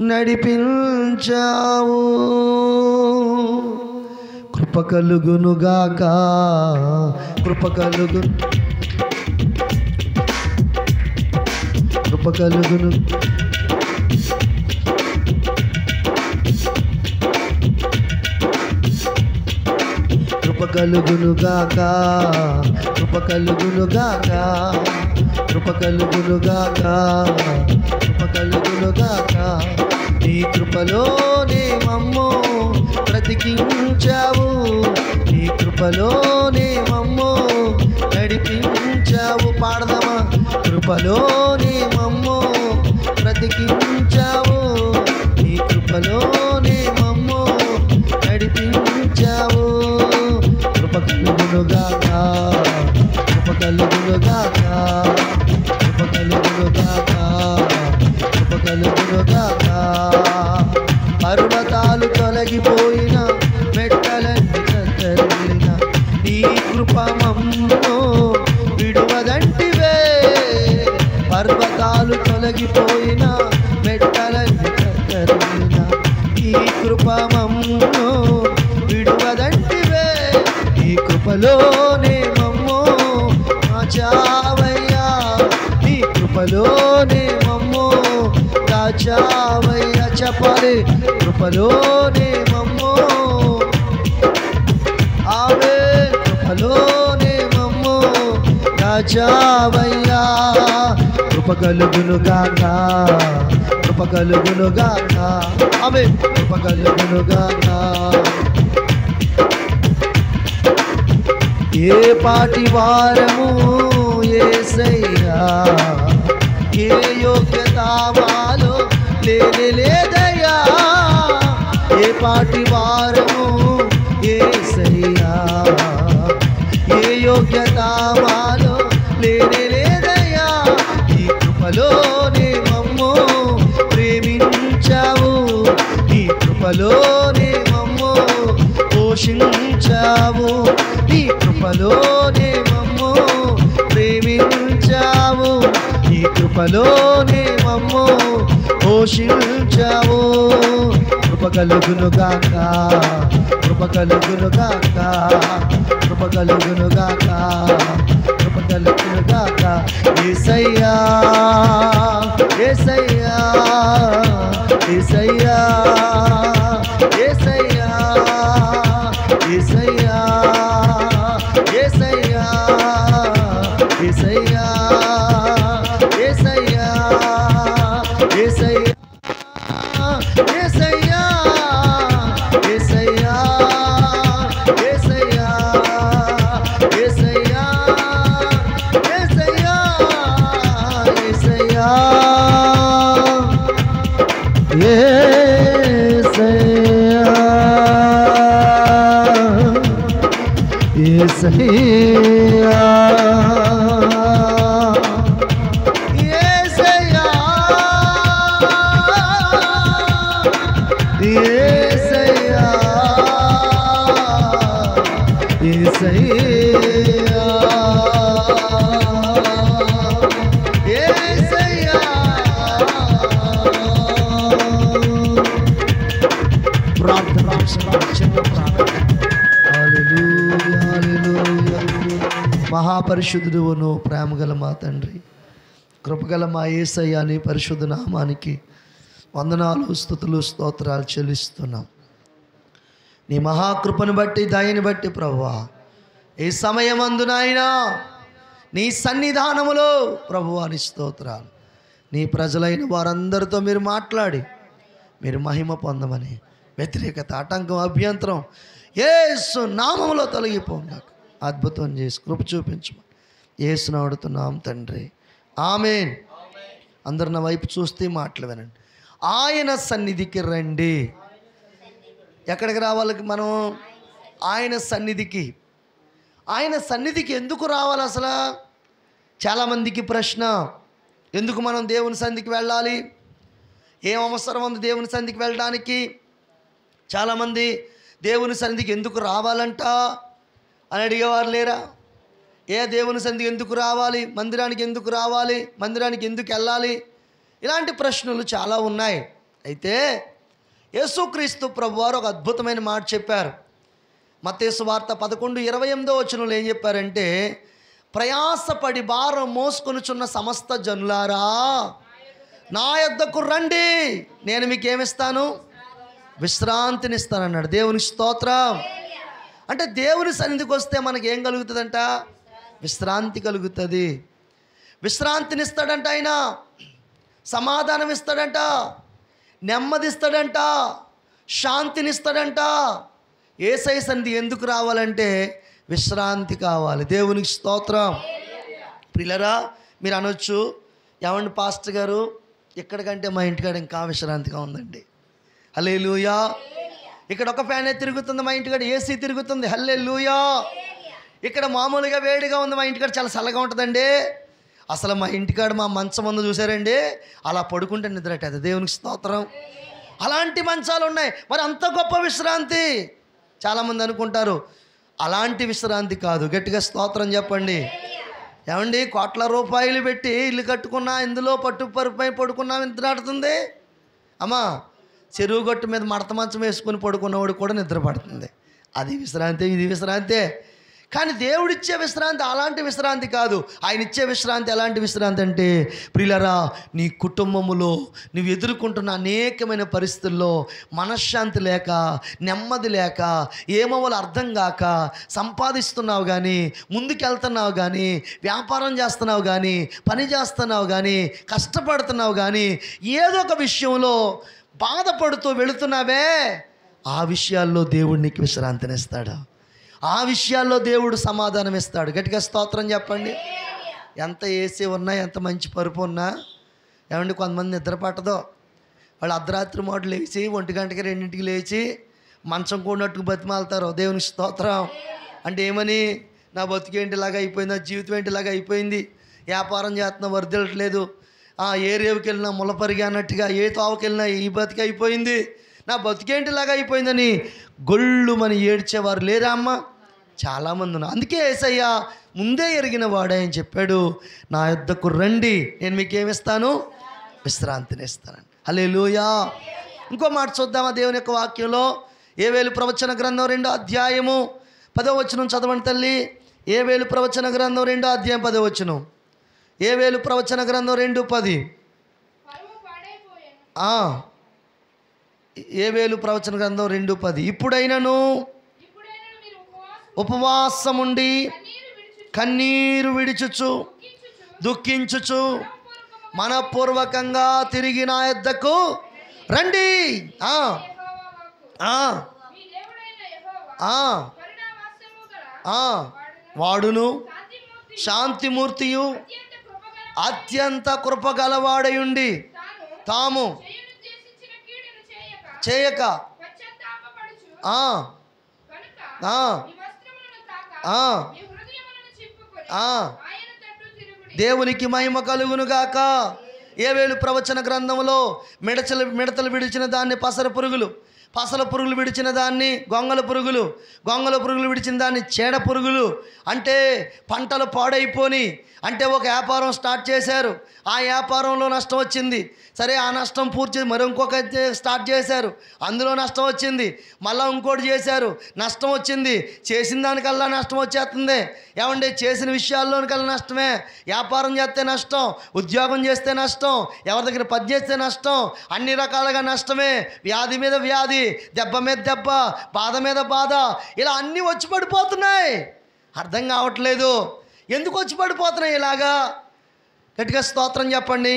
నడిపించావు. కృప కలుగునుగాక, కృప కలుగును, కృప కలుగును, కృప కలుగునుగాక, కృప కలుగునుగాక, కృప కలుగునుగాక, కృప కలుగునుగాక. నీ కృపలోనే మమ్ము బ్రతికించావు, నీ కృపలోనే మమ్ము నడిపించావు. పాడదామా? కృపలోనే మమ్ము బ్రతికించావు, నీ కృపలోనే మమ్ము నడిపించావు. కృప కలుగునుగాక, కలుగునుగాక, కృప కలుగునుగాక, కృప కలుగునుగాక. పర్వతాలు తొలగిపోయిన, మెట్టలన్నీ కత్తరిల్లిన, నీ కృప మమ్మును విడువదంటివే. పర్వతాలు తొలగిపోయిన, మెట్టలన్నీ కత్తరిల్లిన, నీ కృప మమ్మును విడువదంటివే. నీ కృపలోనే మమ్ము దాచావయ్యా, నీ కృపలోనే మమ్ము దాచావయ్యా. చెప్పాలి, కృపలోనే మమ్ము, ఆవే కృపలోనే మమ్ము దాచావయ్యా. కృప కలుగునుగాక, కృప కలుగునుగాక, ఆవే కృప కలుగునుగాక. ఏ పాటి వారము యేసయ్యా, ఏ యోగ్యత మాలో లేదయ్యా. ఏ పాటి వారము యేసయ్యా, ఏ యోగ్యత మాలో లేదయ్యా. ఈ కృపలోనే మమ్ము ప్రేమించావు, ఈ కృపలోనే మమ్ము పోషించావు, నీ కృపలోనే మమ్ము ప్రేమించావు, నీ కృపలోనే మమ్ము పోషించావు. కృప కలుగునుగాక, కృప కలుగునుగాక, కృప కలుగునుగాక, కృప కలుగునుగాక. యేసయ్యా, యేసయ్యా, యేసయ్యా, యేసయ్యా, యేసయ్యా, యేసయ్యా, యేసయ్యా, యేసయ్యా, యేసయ్యా, యేసయ్యా, యేసయ్యా, యేసయ్యా, యేసయ్యా, యేసయ్యా, యేసయ్యా, యేసయ్యా, యేసయ్యా, యేసయ్యా, యేసయ్యా, యేసయ్యా. ప్రార్థన, చిన్న ప్రార్థన. హల్లెలూయా, హల్లెలూయా. మహాపరిశుద్ధుడును ప్రేమగల మా తండ్రి, కృపగల మా యేసయ్య, నీ పరిశుద్ధ నామానికి వందనాలు, స్తుతులు, స్తోత్రాలు చెల్లిస్తున్నాం. నీ మహాకృపను బట్టి, దయని బట్టి ప్రభువా, ఈ సమయమందునైనా నీ సన్నిధానములో ప్రభువా నీ స్తోత్రాలు. నీ ప్రజలైన వారందరితో మీరు మాట్లాడి మీరు మహిమ పొందమని, వ్యతిరేకత, ఆటంకం, అభ్యంతరం యేసు నామములో తొలగిపోండాక అద్భుతం చేసి కృప చూపించమని యేసును అడుగుతున్నాం తండ్రి, ఆమేన్. అందరు నా వైపు చూస్తే మాటలు వినండి. ఆయన సన్నిధికి రండి. ఎక్కడికి రావాలి మనం? ఆయన సన్నిధికి. ఆయన సన్నిధికి ఎందుకు రావాలి అసలు? చాలామందికి ప్రశ్న, ఎందుకు మనం దేవుని సన్నిధికి వెళ్ళాలి? ఏం అవసరం ఉంది దేవుని సన్నిధికి వెళ్ళడానికి? చాలామంది దేవుని సన్నిధికి ఎందుకు రావాలంట అని అడిగేవారు లేరా? ఏ దేవుని సన్నిధికి ఎందుకు రావాలి? మందిరానికి ఎందుకు రావాలి? మందిరానికి ఎందుకు వెళ్ళాలి? ఇలాంటి ప్రశ్నలు చాలా ఉన్నాయి. అయితే యేసుక్రీస్తు ప్రభువారు ఒక అద్భుతమైన మాట చెప్పారు. మత్తయి సువార్త 11:28 ఏం చెప్పారంటే, ప్రయాసపడి భారం మోసుకొనుచున్న సమస్త జనులారా నా యొద్దకు రండి, నేను మీకు ఏమిస్తాను? విశ్రాంతినిస్తానన్నాడు. దేవుని స్తోత్రం. అంటే దేవుని సన్నిధికి వస్తే మనకి ఏం కలుగుతుందంట? విశ్రాంతి కలుగుతుంది. విశ్రాంతినిస్తాడంట ఆయన, సమాధానం ఇస్తాడంట, నెమ్మదిస్తాడంట, శాంతినిస్తాడంట. యేసయ్య సన్నిధి ఎందుకు రావాలంటే విశ్రాంతి కావాలి. దేవునికి స్తోత్రం. ప్రియులారా, మీరు అనొచ్చు, ఏమండి పాస్టర్ గారు, ఎక్కడికంటే మా ఇంటికాడ ఇంకా విశ్రాంతిగా ఉందండి. హల్లెలూయా. ఇక్కడ ఒక ఫ్యానే తిరుగుతుంది, మా ఇంటికాడ ఏసీ తిరుగుతుంది. హల్లెలూయా. ఇక్కడ మామూలుగా వేడిగా ఉంది, మా ఇంటికాడ చాలా చల్లగా ఉంటుందండి. అసలు మా ఇంటికాడ మా మంచం ముందు చూసారండి, అలా పడుకుంటే నిద్రట్టేది. దేవునికి స్తోత్రం. అలాంటి మంచాలు ఉన్నాయి. మరి అంత గొప్ప విశ్రాంతి. చాలామంది అనుకుంటారు అలాంటి విశ్రాంతి కాదు. గట్టిగా స్తోత్రం చెప్పండి. ఏమండి, కోట్ల రూపాయలు పెట్టి ఇల్లు కట్టుకున్నా, ఇందులో పట్టుపరుపై పడుకున్నా నిద్రాడుతుంది. అమ్మా, చెరువు గట్టు మీద మడత మంచం వేసుకుని పడుకున్నవాడు కూడా నిద్ర పడుతుంది. అది విశ్రాంతి, ఇది విశ్రాంతే. కానీ దేవుడిచ్చే విశ్రాంతి అలాంటి విశ్రాంతి కాదు. ఆయన ఇచ్చే విశ్రాంతి ఎలాంటి విశ్రాంతి అంటే, ప్రియులరా, నీ కుటుంబములో నువ్వు ఎదుర్కొంటున్న అనేకమైన పరిస్థితుల్లో మనశ్శాంతి లేక, నెమ్మది లేక, ఏమవ్వాలో అర్థం కాక సంపాదిస్తున్నావు కానీ, ముందుకెళ్తున్నావు కానీ, వ్యాపారం చేస్తున్నావు కానీ, పని చేస్తున్నావు కానీ, కష్టపడుతున్నావు కానీ, ఏదో ఒక విషయంలో బాధపడుతూ వెళుతున్నావే, ఆ విషయాల్లో దేవుడు నీకు విశ్రాంతినిస్తాడు. ఆ విషయాల్లో దేవుడు సమాధానం ఇస్తాడు. గట్టిగా స్తోత్రం చెప్పండి. ఎంత ఏసీ ఉన్నా, ఎంత మంచి పరుపు ఉన్నా, ఏమండి, కొంతమంది నిద్ర పట్టదో. వాళ్ళు అర్ధరాత్రి మూట లేచి 1 గంటకి 2ంటికి లేచి మంచం కూడినట్టుకు బతిమాలుతారు. దేవునికి స్తోత్రం. అంటే ఏమని, నా బతుకేంటి ఇలాగ అయిపోయింది, నా జీవితం ఏంటి ఇలాగ అయిపోయింది, వ్యాపారం చేస్తున్నా వర్దిలట్లేదు, ఏ రేవుకి వెళ్ళినా ములపరిగి అన్నట్టుగా, ఏ తోవకి వెళ్ళినా ఈ బతికి అయిపోయింది, నా బతికేంటి ఇలాగ అయిపోయిందని గొల్లుమని ఏడ్చేవారు లేరా అమ్మ? చాలామంది ఉన్నారు. అందుకే యేసయ్య ముందే ఎరిగిన వాడే అని చెప్పాడు, నా యొద్దకు రండి, నేను మీకు ఏమిస్తాను? విశ్రాంతిని ఇస్తానండి. హల్లెలూయా. ఇంకో మాట చూద్దామా దేవుని యొక్క వాక్యంలో? యోవేలు ప్రవచన గ్రంథం 2వ అధ్యాయము 10వ వచనం చదవండి తల్లి. యోవేలు ప్రవచన గ్రంథం 2వ అధ్యాయం 10వ వచనం. యోవేలు ప్రవచన గ్రంథం 2:10. యోవేలు ప్రవచన గ్రంథం 2:10. ఇప్పుడైనను ఉపవాసముండి కన్నీరు విడిచుచు దుఃఖించుచు మనపూర్వకంగా తిరిగి నా యొద్దకు రండి. వాడును శాంతిమూర్తియు అత్యంత కృపగలవాడయుండి తాము చేయక దేవునికి మహిమ కలుగునుగాక. యోవేలు ప్రవచన గ్రంథంలో మిడతలు విడిచిన దాన్ని పసల పురుగులు విడిచిన దాన్ని గొంగళ పురుగులు విడిచిన దాన్ని చీడ పురుగులు. అంటే పంటలు పాడైపోని, అంటే ఒక వ్యాపారం స్టార్ట్ చేశారు, ఆ వ్యాపారంలో నష్టం వచ్చింది, సరే ఆ నష్టం పూర్తి మరి ఇంకొక స్టార్ట్ చేశారు, అందులో నష్టం వచ్చింది, మళ్ళీ ఇంకోటి చేశారు, నష్టం వచ్చింది, చేసిన దానికల్లా నష్టం వచ్చేస్తుంది. ఏమండి, చేసిన విషయాల్లోనికల్లా నష్టమే. వ్యాపారం చేస్తే నష్టం, ఉద్యోగం చేస్తే నష్టం, ఎవరి దగ్గర పని చేస్తే నష్టం, అన్ని రకాలుగా నష్టమే. వ్యాధి మీద వ్యాధి, దెబ్బ మీద దెబ్బ, బాధ మీద బాధ, ఇలా అన్నీ వచ్చి పడిపోతున్నాయి. అర్థం కావట్లేదు ఎందుకు వచ్చి పడిపోతున్నాయి ఇలాగా. గట్టిగా స్తోత్రం చెప్పండి.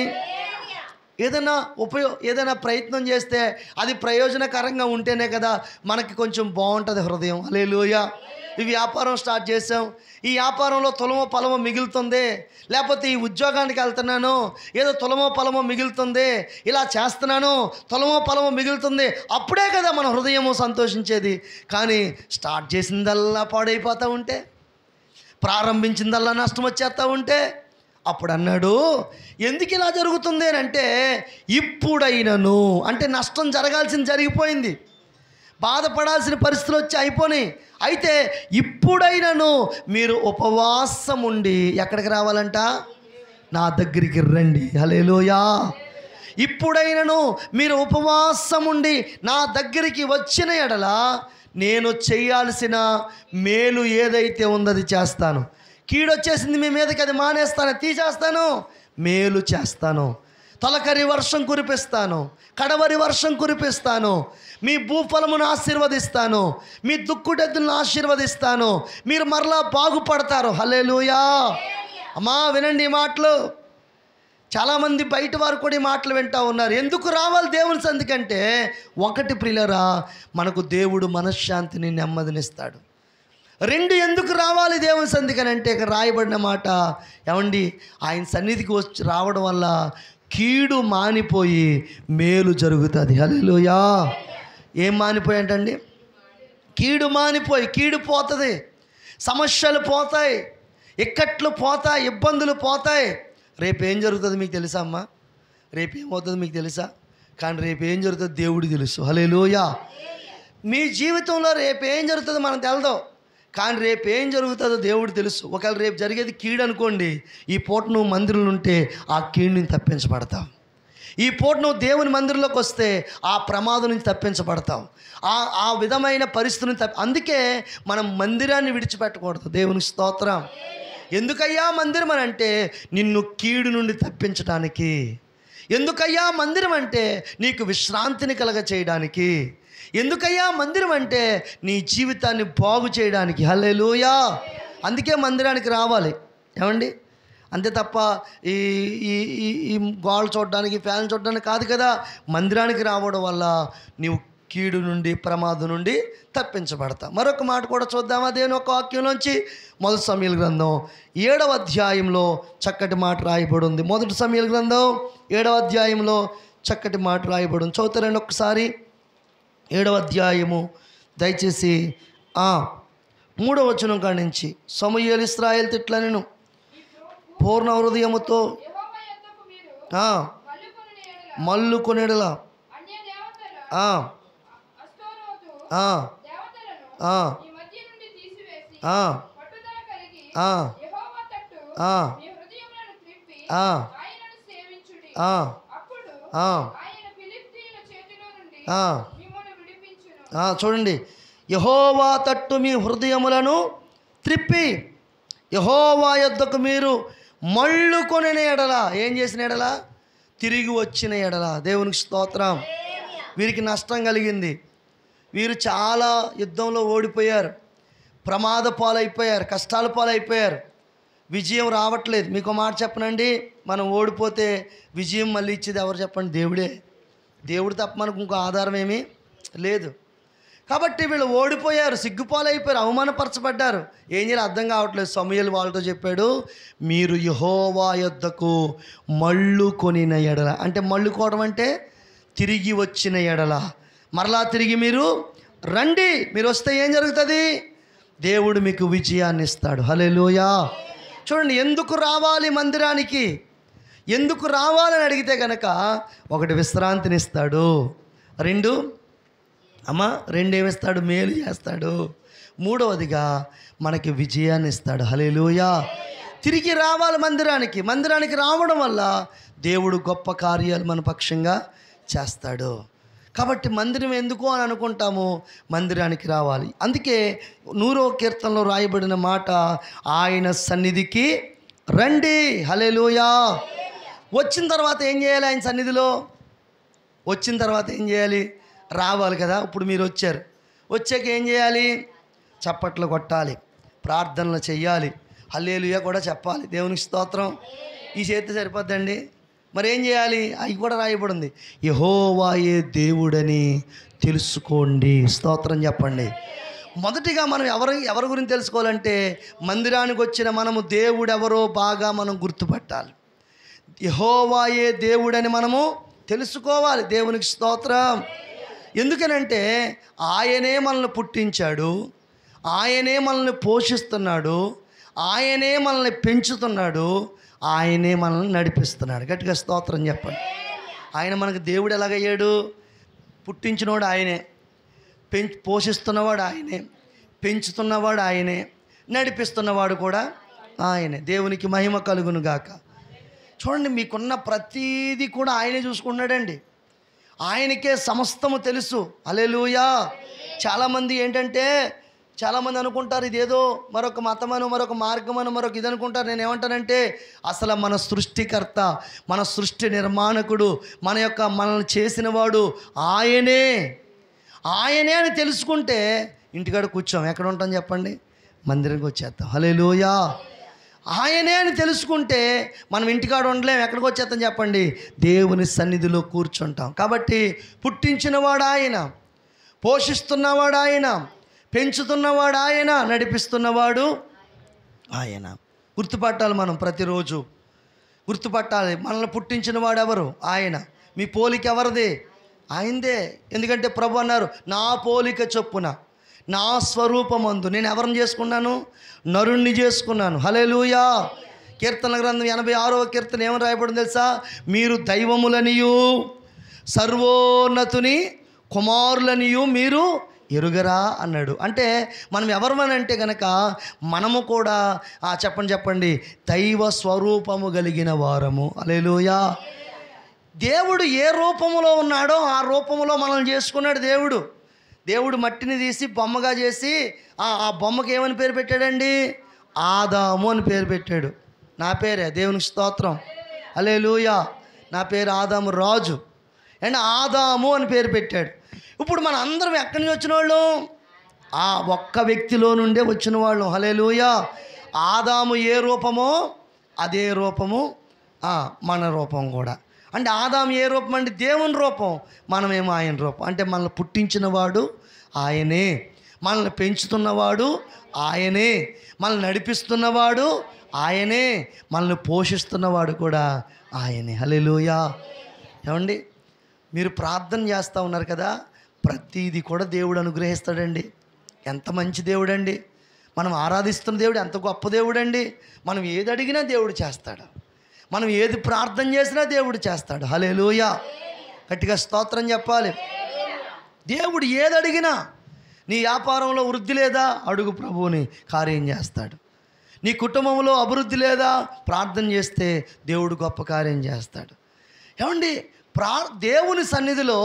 ఏదైనా ప్రయత్నం చేస్తే అది ప్రయోజనకరంగా ఉంటేనే కదా మనకి కొంచెం బాగుంటుంది హృదయం. హల్లెలూయా. ఈ వ్యాపారం స్టార్ట్ చేసాం, ఈ వ్యాపారంలో తులమో పొలమో మిగులుతుంది, లేకపోతే ఈ ఉద్యోగానికి వెళ్తున్నాను, ఏదో తులమో పొలమో మిగులుతుంది, ఇలా చేస్తున్నాను, తులమో పొలమో మిగులుతుంది, అప్పుడే కదా మన హృదయము సంతోషించేది. కానీ స్టార్ట్ చేసిందల్లా పాడైపోతూ ఉంటే, ప్రారంభించిందల్లా నష్టం వచ్చేస్తూ ఉంటే, అప్పుడు అన్నాడు, ఎందుకు ఇలా జరుగుతుంది అని అంటే, ఇప్పుడైనను, అంటే నష్టం జరగాల్సింది జరిగిపోయింది, బాధపడాల్సిన పరిస్థితులు వచ్చి అయిపోయినాయి. అయితే ఇప్పుడైనను మీరు ఉపవాసం ఉండి ఎక్కడికి రావాలంట? నా దగ్గరికి రండి. హల్లెలూయా. ఇప్పుడైనను మీరు ఉపవాసం ఉండి నా దగ్గరికి వచ్చిన ఎడల నేను చేయాల్సిన మేలు ఏదైతే ఉందో అది చేస్తాను. కీడొచ్చేసింది మీ మీదకి, అది మానేస్తాను, తీసేస్తాను, మేలు చేస్తాను. తొలకరి వర్షం కురిపిస్తాను, కడవరి వర్షం కురిపిస్తాను, మీ భూఫలమును ఆశీర్వదిస్తాను, మీ దుక్కుడెద్దులను ఆశీర్వదిస్తాను, మీరు మరలా బాగుపడతారు. హల్లెలూయా. అమ్మా వినండి ఈ మాటలు. చాలామంది బయట వారు కూడా ఈ మాటలు వింటూ ఉన్నారు. ఎందుకు రావాలి దేవుని సందికంటే, ఒకటి ప్రియులరా, మనకు దేవుడు మనశ్శాంతిని నెమ్మదినిస్తాడు. 2, ఎందుకు రావాలి దేవుని సందికనంటే, ఇక్కడ రాయబడిన మాట ఏమండి, ఆయన సన్నిధికి వచ్చి రావడం వల్ల కీడు మానిపోయి మేలు జరుగుతుంది. హల్లెలూయా. ఏం మానిపోయి అంటండి? కీడు మానిపోయి, కీడు పోతుంది. సమస్యలు పోతాయి, ఇక్కట్లు పోతాయి, ఇబ్బందులు పోతాయి. రేపు ఏం జరుగుతుంది మీకు తెలుసా అమ్మా? రేపు ఏమవుతుంది మీకు తెలుసా? కానీ రేపు ఏం జరుగుతుందో దేవుడికి తెలుసు. హల్లెలూయా. మీ జీవితంలో రేపు ఏం జరుగుతుందో మనకు తెలదు, కానీ రేపు ఏం జరుగుతుందో దేవుడు తెలుసు. ఒకవేళ రేపు జరిగేది కీడు అనుకోండి, ఈ పూట నువ్వు మందిరంలో ఉంటే ఆ కీడు నుంచి తప్పించబడతావు. ఈ పూట నువ్వు దేవుని మందిరంలోకి వస్తే ఆ ప్రమాదం నుంచి తప్పించబడతావు. ఆ విధమైన పరిస్థితిని అందుకే మనం మందిరాన్ని విడిచిపెట్టకూడదు. దేవునికి స్తోత్రం. ఎందుకయ్యా మందిరం అని అంటే నిన్ను కీడు నుండి తప్పించడానికి. ఎందుకయ్యా మందిరం అంటే నీకు విశ్రాంతిని కలగ చేయడానికి. ఎందుకయ్యా మందిరం అంటే నీ జీవితాన్ని బాగు చేయడానికి. హల్లెలూయా. అందుకే మందిరానికి రావాలి. ఏమండి? అంతే తప్ప ఈ ఈ ఈ గోల్ చూడడానికి, ఫ్యాన్ చూడడానికి కాదు కదా. మందిరానికి రావడం వల్ల నీవు కీడు నుండి, ప్రమాదం నుండి తప్పించబడతావు. మరొక మాట కూడా చూద్దామా దేవుని ఒక వాక్యంలోంచి? మొదటి సమూయేలు గ్రంథం 7వ అధ్యాయంలో చక్కటి మాట రాయబడి ఉంది. మొదటి సమూయేలు గ్రంథం 7వ అధ్యాయంలో చక్కటి మాట రాయబడి ఉంది. చదువుతారండి ఒక్కసారి. 7వ అధ్యాయము దయచేసి 3వ వచనం కాడి నుంచి. సమూయేలు ఇశ్రాయేలు తిట్లనెను, పూర్ణ హృదయముతో మల్లు కొనేడల చూడండి, యెహోవా తట్టు మీ హృదయములను త్రిప్పి యెహోవా యొద్దకు మీరు మళ్ళు కొనిన ఎడల, ఏం చేసిన ఎడల? తిరిగి వచ్చిన ఎడల. దేవునికి స్తోత్రం. వీరికి నష్టం కలిగింది. వీరు చాలా యుద్ధంలో ఓడిపోయారు, ప్రమాద పాలైపోయారు, కష్టాల పాలైపోయారు. విజయం రావట్లేదు. మీకు మాట చెప్పనండి, మనం ఓడిపోతే విజయం మళ్ళీ ఇచ్చేది ఎవరు చెప్పండి? దేవుడే. దేవుడు తప్ప మనకు ఇంకో ఆధారం ఏమీ లేదు. కాబట్టి వీళ్ళు ఓడిపోయారు, సిగ్గుపాలైపోయారు, అవమానపరచబడ్డారు. ఏం చేయాలి అర్థం కావట్లేదు. సమూయేలు వాళ్ళతో చెప్పాడు, మీరు యెహోవా యొద్దకు మళ్ళు కొనిన ఎడల, అంటే మళ్ళుకోవడం అంటే తిరిగి వచ్చిన ఎడల, మరలా తిరిగి మీరు రండి. మీరు వస్తే ఏం జరుగుతుంది? దేవుడు మీకు విజయాన్ని ఇస్తాడు. హల్లెలూయా. చూడండి, ఎందుకు రావాలి మందిరానికి? ఎందుకు రావాలని అడిగితే కనుక, ఒకటి విశ్రాంతిని ఇస్తాడు, రెండేమిస్తాడు? మేలు చేస్తాడు. మూడవదిగా మనకి విజయాన్ని ఇస్తాడు. హల్లెలూయా. తిరిగి రావాలి మందిరానికి. మందిరానికి రావడం వల్ల దేవుడు గొప్ప కార్యాలు మన పక్షంగా చేస్తాడు. కాబట్టి మందిరం ఎందుకు అని అనుకుంటాము, మందిరానికి రావాలి. అందుకే 100వ కీర్తనలో రాయబడిన మాట, ఆయన సన్నిధికి రండి. హల్లెలూయా. వచ్చిన తర్వాత ఏం చేయాలి? ఆయన సన్నిధిలో వచ్చిన తర్వాత ఏం చేయాలి? రావాలి కదా. ఇప్పుడు మీరు వచ్చారు, వచ్చాక ఏం చేయాలి? చప్పట్లు కొట్టాలి, ప్రార్థనలు చెయ్యాలి, హల్లెలూయా కూడా చెప్పాలి. దేవునికి స్తోత్రం. ఈ చేతి సరిపోద్దండి. మరి ఏం చేయాలి? అవి కూడా రాయబడింది, యెహోవాయే దేవుడని తెలుసుకోండి. స్తోత్రం చెప్పండి. మొదటిగా మనం ఎవరి గురించి తెలుసుకోవాలంటే, మందిరానికి వచ్చిన మనము దేవుడెవరో బాగా మనం గుర్తుపట్టాలి. యెహోవాయే దేవుడని మనము తెలుసుకోవాలి. దేవునికి స్తోత్రం. ఎందుకనంటే ఆయనే మనల్ని పుట్టించాడు, ఆయనే మనల్ని పోషిస్తున్నాడు, ఆయనే మనల్ని పెంచుతున్నాడు, ఆయనే మనల్ని నడిపిస్తున్నాడు. గట్టిగా స్తోత్రం చెప్పండి. ఆయన మనకు దేవుడు ఎలాగయ్యాడు? పుట్టించినవాడు ఆయనే, పోషిస్తున్నవాడు ఆయనే, పెంచుతున్నవాడు ఆయనే, నడిపిస్తున్నవాడు కూడా ఆయనే. దేవునికి మహిమ కలుగును గాక. చూడండి, మీకున్న ప్రతీది కూడా ఆయనే చూసుకున్నాడండి. ఆయనకే సమస్తము తెలుసు. హల్లెలూయా. చాలామంది చాలామంది అనుకుంటారు ఇదేదో మరొక మతమను, మరొక మార్గమను, మరొక ఇది అనుకుంటారు. నేను ఏమంటానంటే, అసలు మన సృష్టికర్త, మన సృష్టి నిర్మాణకుడు, మనల్ని చేసినవాడు ఆయనే. ఆయనే అని తెలుసుకుంటే ఇంటికాడ కూర్చోం, ఎక్కడ ఉంటాం చెప్పండి? మందిరానికి వచ్చేస్తాం. హల్లెలూయా. ఆయనే అని తెలుసుకుంటే మనం ఇంటికాడ ఉండలేం, ఎక్కడికి వచ్చేస్తాం చెప్పండి? దేవుని సన్నిధిలో కూర్చుంటాం. కాబట్టి పుట్టించినవాడు ఆయన, పోషిస్తున్నవాడు ఆయన, పెంచుతున్నవాడు ఆయన, నడిపిస్తున్నవాడు ఆయన. గుర్తుపట్టాలి, మనం ప్రతిరోజు గుర్తుపట్టాలి. మనల్ని పుట్టించిన వాడు ఎవరు? ఆయన. మీ పోలిక ఎవరిది? ఆయనదే. ఎందుకంటే ప్రభు అన్నారు, నా పోలిక చొప్పున, నా స్వరూపమందు. నేను ఎవరిని చేసుకున్నాను? నరుణ్ణి చేసుకున్నాను. హల్లెలూయా. కీర్తన గ్రంథం 86వ కీర్తన ఏమని రాయబడింది తెలుసా? మీరు దైవములనియు సర్వోన్నతుని కుమారులనియు మీరు ఎరుగరా అన్నాడు. అంటే మనం ఎవరమని అంటే గనక మనము కూడా చెప్పండి దైవ స్వరూపము కలిగిన వారము. హల్లెలూయా. దేవుడు ఏ రూపములో ఉన్నాడో ఆ రూపములో మనల్ని చేసుకున్నాడు దేవుడు. దేవుడు మట్టిని తీసి బొమ్మగా చేసి ఆ బొమ్మకి ఏమని పేరు పెట్టాడండి? ఆదాము అని పేరు పెట్టాడు. నా పేరే, దేవునికి స్తోత్రం. హల్లెలూయా. నా పేరు ఆదాము రాజు అండ్ ఆదాము అని పేరు పెట్టాడు. ఇప్పుడు మన అందరం ఎక్కడి నుంచి వచ్చిన వాళ్ళు? ఆ ఒక్క వ్యక్తిలో నుండే వచ్చిన వాళ్ళు. హల్లెలూయా. ఆదాము ఏ రూపమో అదే రూపము మన రూపం కూడా. అంటే ఆదాము ఏ రూపం అంటే దేవుని రూపం, మనమేమో ఆయన రూపం. అంటే మనల్ని పుట్టించినవాడు ఆయనే, మనల్ని పెంచుతున్నవాడు ఆయనే, మనల్ని నడిపిస్తున్నవాడు ఆయనే, మనల్ని పోషిస్తున్నవాడు కూడా ఆయనే. హల్లెలూయా. ఏమండి, మీరు ప్రార్థన చేస్తూ ఉన్నారు కదా, ప్రతిదీ కూడా దేవుడు అనుగ్రహిస్తాడండి. ఎంత మంచి దేవుడు అండి. మనం ఆరాధిస్తున్న దేవుడు ఎంత గొప్ప దేవుడు అండి. మనం ఏది అడిగినా దేవుడు చేస్తాడు. మనం ఏది ప్రార్థన చేసినా దేవుడు చేస్తాడు. హల్లెలూయా. గట్టిగా స్తోత్రం చెప్పాలి. దేవుడు ఏది అడిగినా, నీ వ్యాపారంలో వృద్ధి లేదా, అడుగు, ప్రభువుని కార్యం చేస్తాడు. నీ కుటుంబంలో అభివృద్ధి లేదా, ప్రార్థన చేస్తే దేవుడు గొప్ప కార్యం చేస్తాడు. ఏమండి, దేవుని సన్నిధిలో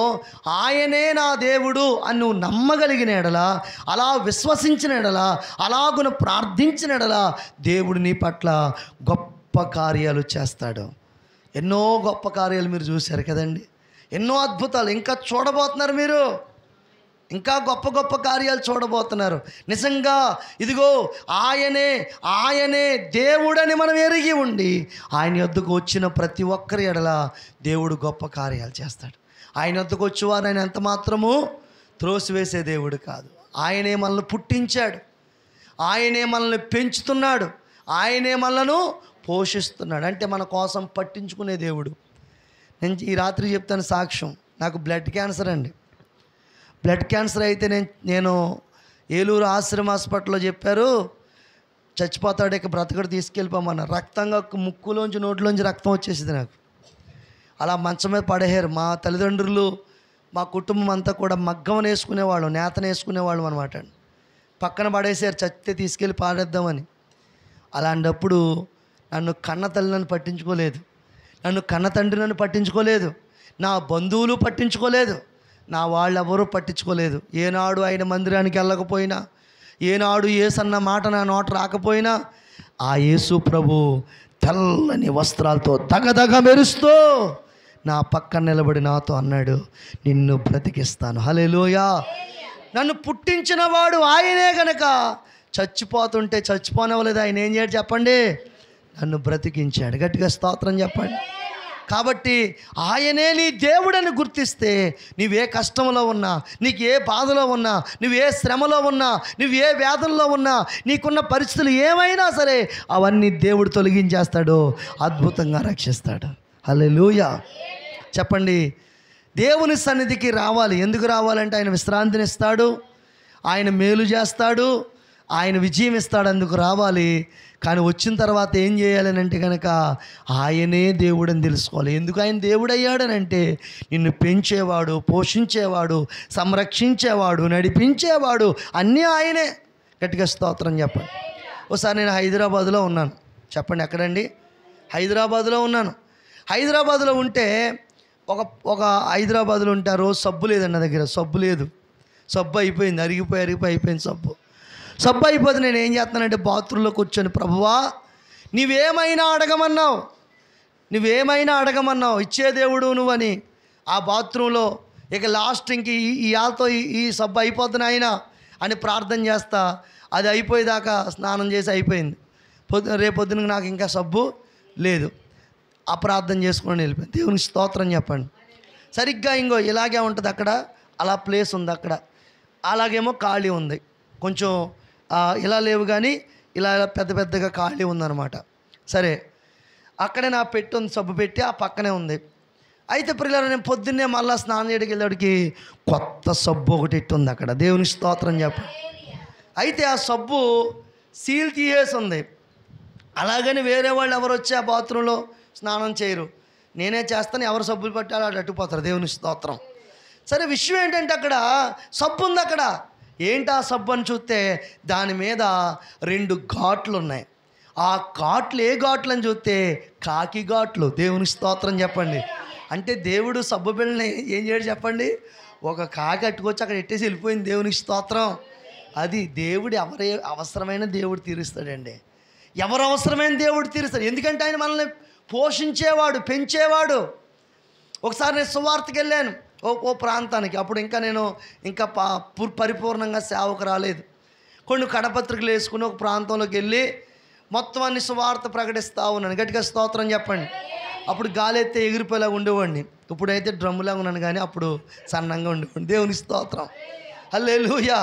ఆయనే నా దేవుడు అని నువ్వు నమ్మగలిగిన ఎడలా, అలా విశ్వసించిన ఎడలా, అలాగున ప్రార్థించిన ఎడలా దేవుడు నీ పట్ల గొప్ప కార్యాలు చేస్తాడు. ఎన్నో గొప్ప కార్యాలు మీరు చూశారు కదండి. ఎన్నో అద్భుతాలు ఇంకా చూడబోతున్నారు. మీరు ఇంకా గొప్ప గొప్ప కార్యాలు చూడబోతున్నారు. నిజంగా ఇదిగో ఆయనే దేవుడని మనం ఎరిగి ఉండి ఆయన యొద్దకు వచ్చిన ప్రతి ఒక్కరి ఎడల దేవుడు గొప్ప కార్యాలు చేస్తాడు. ఆయన యొద్దకు వచ్చేవారు ఆయన ఎంత మాత్రము త్రోసివేసే దేవుడు కాదు. ఆయనే మనల్ని పుట్టించాడు, ఆయనే మనల్ని పెంచుతున్నాడు, ఆయనే మనలను పోషిస్తున్నాడు. అంటే మన కోసం పట్టించుకునే దేవుడు. నేను ఈ రాత్రి చెప్తాను సాక్ష్యం. నాకు బ్లడ్ క్యాన్సర్ అండి. బ్లడ్ క్యాన్సర్ అయితే నేను ఏలూరు ఆశ్రమ హాస్పిటల్లో చెప్పారు, చచ్చిపోతాడు, ఇక బ్రతకడు, తీసుకెళ్ళిపోమన్నారు. రక్తంగా ముక్కులోంచి నోట్లోంచి రక్తం వచ్చేసింది నాకు. అలా మంచం మీద పడేయారు. మా తల్లిదండ్రులు, మా కుటుంబం అంతా కూడా మగ్గం వేసుకునేవాళ్ళం, నేతను వేసుకునేవాళ్ళం అనమాట. పక్కన పడేసారు, చచ్చితే తీసుకెళ్ళి పాడేద్దామని. అలాంటప్పుడు నన్ను కన్న తల్లి నన్ను పట్టించుకోలేదు, నన్ను కన్న తండ్రి నన్ను పట్టించుకోలేదు, నా బంధువులు పట్టించుకోలేదు, నా వాళ్ళెవరూ పట్టించుకోలేదు. ఏనాడు ఆయన మందిరానికి వెళ్ళకపోయినా, ఏనాడు యేసన్న మాట నా నోట రాకపోయినా, ఆ యేసు ప్రభు తెల్లని వస్త్రాలతో దగదగ మెరుస్తూ నా పక్కన నిలబడి నాతో అన్నాడు, నిన్ను బ్రతికిస్తాను. హల్లెలూయా. నన్ను పుట్టించిన వాడు ఆయనే గనక చచ్చిపోతుంటే చచ్చిపోనివ్వలేదు. ఆయన ఏం చేయడు చెప్పండి? నన్ను బ్రతికించాడు. గట్టిగా స్తోత్రం చెప్పండి. కాబట్టి ఆయనే నీ దేవుడని గుర్తిస్తే నీవే కష్టంలో ఉన్నా, నీకు ఏ బాధలో ఉన్నా, నువ్వు ఏ శ్రమలో ఉన్నా, నువ్వు ఏ వేదనలో ఉన్నా, నీకున్న పరిస్థితులు ఏమైనా సరే అవన్నీ దేవుడు తొలగించేస్తాడు, అద్భుతంగా రక్షిస్తాడు. హల్లెలూయా. చెప్పండి. దేవుని సన్నిధికి రావాలి. ఎందుకు రావాలంటే ఆయన విశ్రాంతిని ఇస్తాడు, ఆయన మేలు చేస్తాడు, ఆయన విజయం ఇస్తాడు. అందుకు రావాలి. కానీ వచ్చిన తర్వాత ఏం చేయాలని అంటే కనుక ఆయనే దేవుడని తెలుసుకోవాలి. ఎందుకు ఆయన దేవుడు అయ్యాడనంటే నిన్ను పెంచేవాడు, పోషించేవాడు, సంరక్షించేవాడు, నడిపించేవాడు అన్నీ ఆయనే. గట్టిగా స్తోత్రం చెప్పండి. ఒకసారి నేను హైదరాబాద్లో ఉన్నాను. చెప్పండి ఎక్కడండి? హైదరాబాద్లో ఉన్నాను. హైదరాబాద్లో ఉంటే ఒక హైదరాబాద్లో ఉంటే ఆ రోజు సబ్బు లేదండి నా దగ్గర. సబ్బు లేదు, సబ్బు అయిపోయింది, అరిగిపోయి అయిపోయింది సబ్బు. సబ్బు అయిపోతే నేను ఏం చేస్తానంటే బాత్రూంలో కూర్చొని, ప్రభువా నువ్వేమైనా అడగమన్నావు ఇచ్చే దేవుడు నువ్వని ఆ బాత్రూంలో ఇక లాస్ట్ ఇంక ఈ ఆలతో ఈ సబ్బు అయిపోతుంది ఆయన అని ప్రార్థన చేస్తా. అది అయిపోయేదాకా స్నానం చేసి అయిపోయింది. రేపొద్దున నాకు ఇంకా సబ్బు లేదు. ఆ ప్రార్థన చేసుకొని వెళ్ళిపోయింది. దేవునికి స్తోత్రం చెప్పండి. సరిగ్గా ఇంకో ఇలాగే ఉంటుంది అక్కడ, అలా ప్లేస్ ఉంది అక్కడ, అలాగేమో ఖాళీ ఉంది. కొంచెం ఇలా లేవు కానీ ఇలా పెద్ద పెద్దగా ఖాళీ ఉందన్నమాట. సరే, అక్కడే నా పెట్టి ఉంది, సబ్బు పెట్టి ఆ పక్కనే ఉంది. అయితే ప్రియులారా, నేను పొద్దున్నే మళ్ళీ స్నానం చేయడానికి వెళ్ళేవాడికి కొత్త సబ్బు ఒకటి ఇట్టుంది అక్కడ. దేవునికి స్తోత్రం చెప్పండి. అయితే ఆ సబ్బు సీల్ తీసేసి ఉంది. అలాగని వేరే వాళ్ళు ఎవరు వచ్చి ఆ బాత్రూంలో స్నానం చేయరు, నేనే చేస్తాను, ఎవరు సబ్బులు పట్టాలో అటు అట్టుపోతారు. దేవుని స్తోత్రం. సరే, విషయం ఏంటంటే అక్కడ సబ్బు ఉంది. అక్కడ ఏంటి ఆ సబ్బు అని చూస్తే దాని మీద 2 ఘాట్లు ఉన్నాయి. ఆ ఘాట్లు ఏ ఘాట్లు అని చూస్తే కాకి ఘాట్లు. దేవుని స్తోత్రం చెప్పండి. అంటే దేవుడు సబ్బు బిళ్ళని ఏం చేయడు చెప్పండి, ఒక కాకి అట్టుకొచ్చి అక్కడ ఎట్టేసి వెళ్ళిపోయింది. దేవునికి స్తోత్రం. అది దేవుడు ఎవరి అవసరమైన దేవుడు తీరుస్తాడండి. ఎవరు అవసరమైన దేవుడు తీరుస్తాడు. ఎందుకంటే ఆయన మనల్ని పోషించేవాడు, పెంచేవాడు. ఒకసారి నేను సువార్తకి వెళ్ళాను ఓ ప్రాంతానికి. అప్పుడు నేను పరిపూర్ణంగా సేవకు రాలేదు. కొన్ని కడపత్రికలు వేసుకుని ఒక ప్రాంతంలోకి వెళ్ళి మొత్తం అన్ని సువార్త ప్రకటిస్తూ ఉన్నాను. గట్టిగా స్తోత్రం చెప్పండి. అప్పుడు గాలి ఎత్తే ఎగిరిపోయేలాగా ఉండేవాడిని. ఇప్పుడైతే డ్రమ్ములాగా ఉన్నాను, కానీ అప్పుడు సన్నంగా ఉండేవాడిని. దేవుని స్తోత్రం. హల్లెలూయా.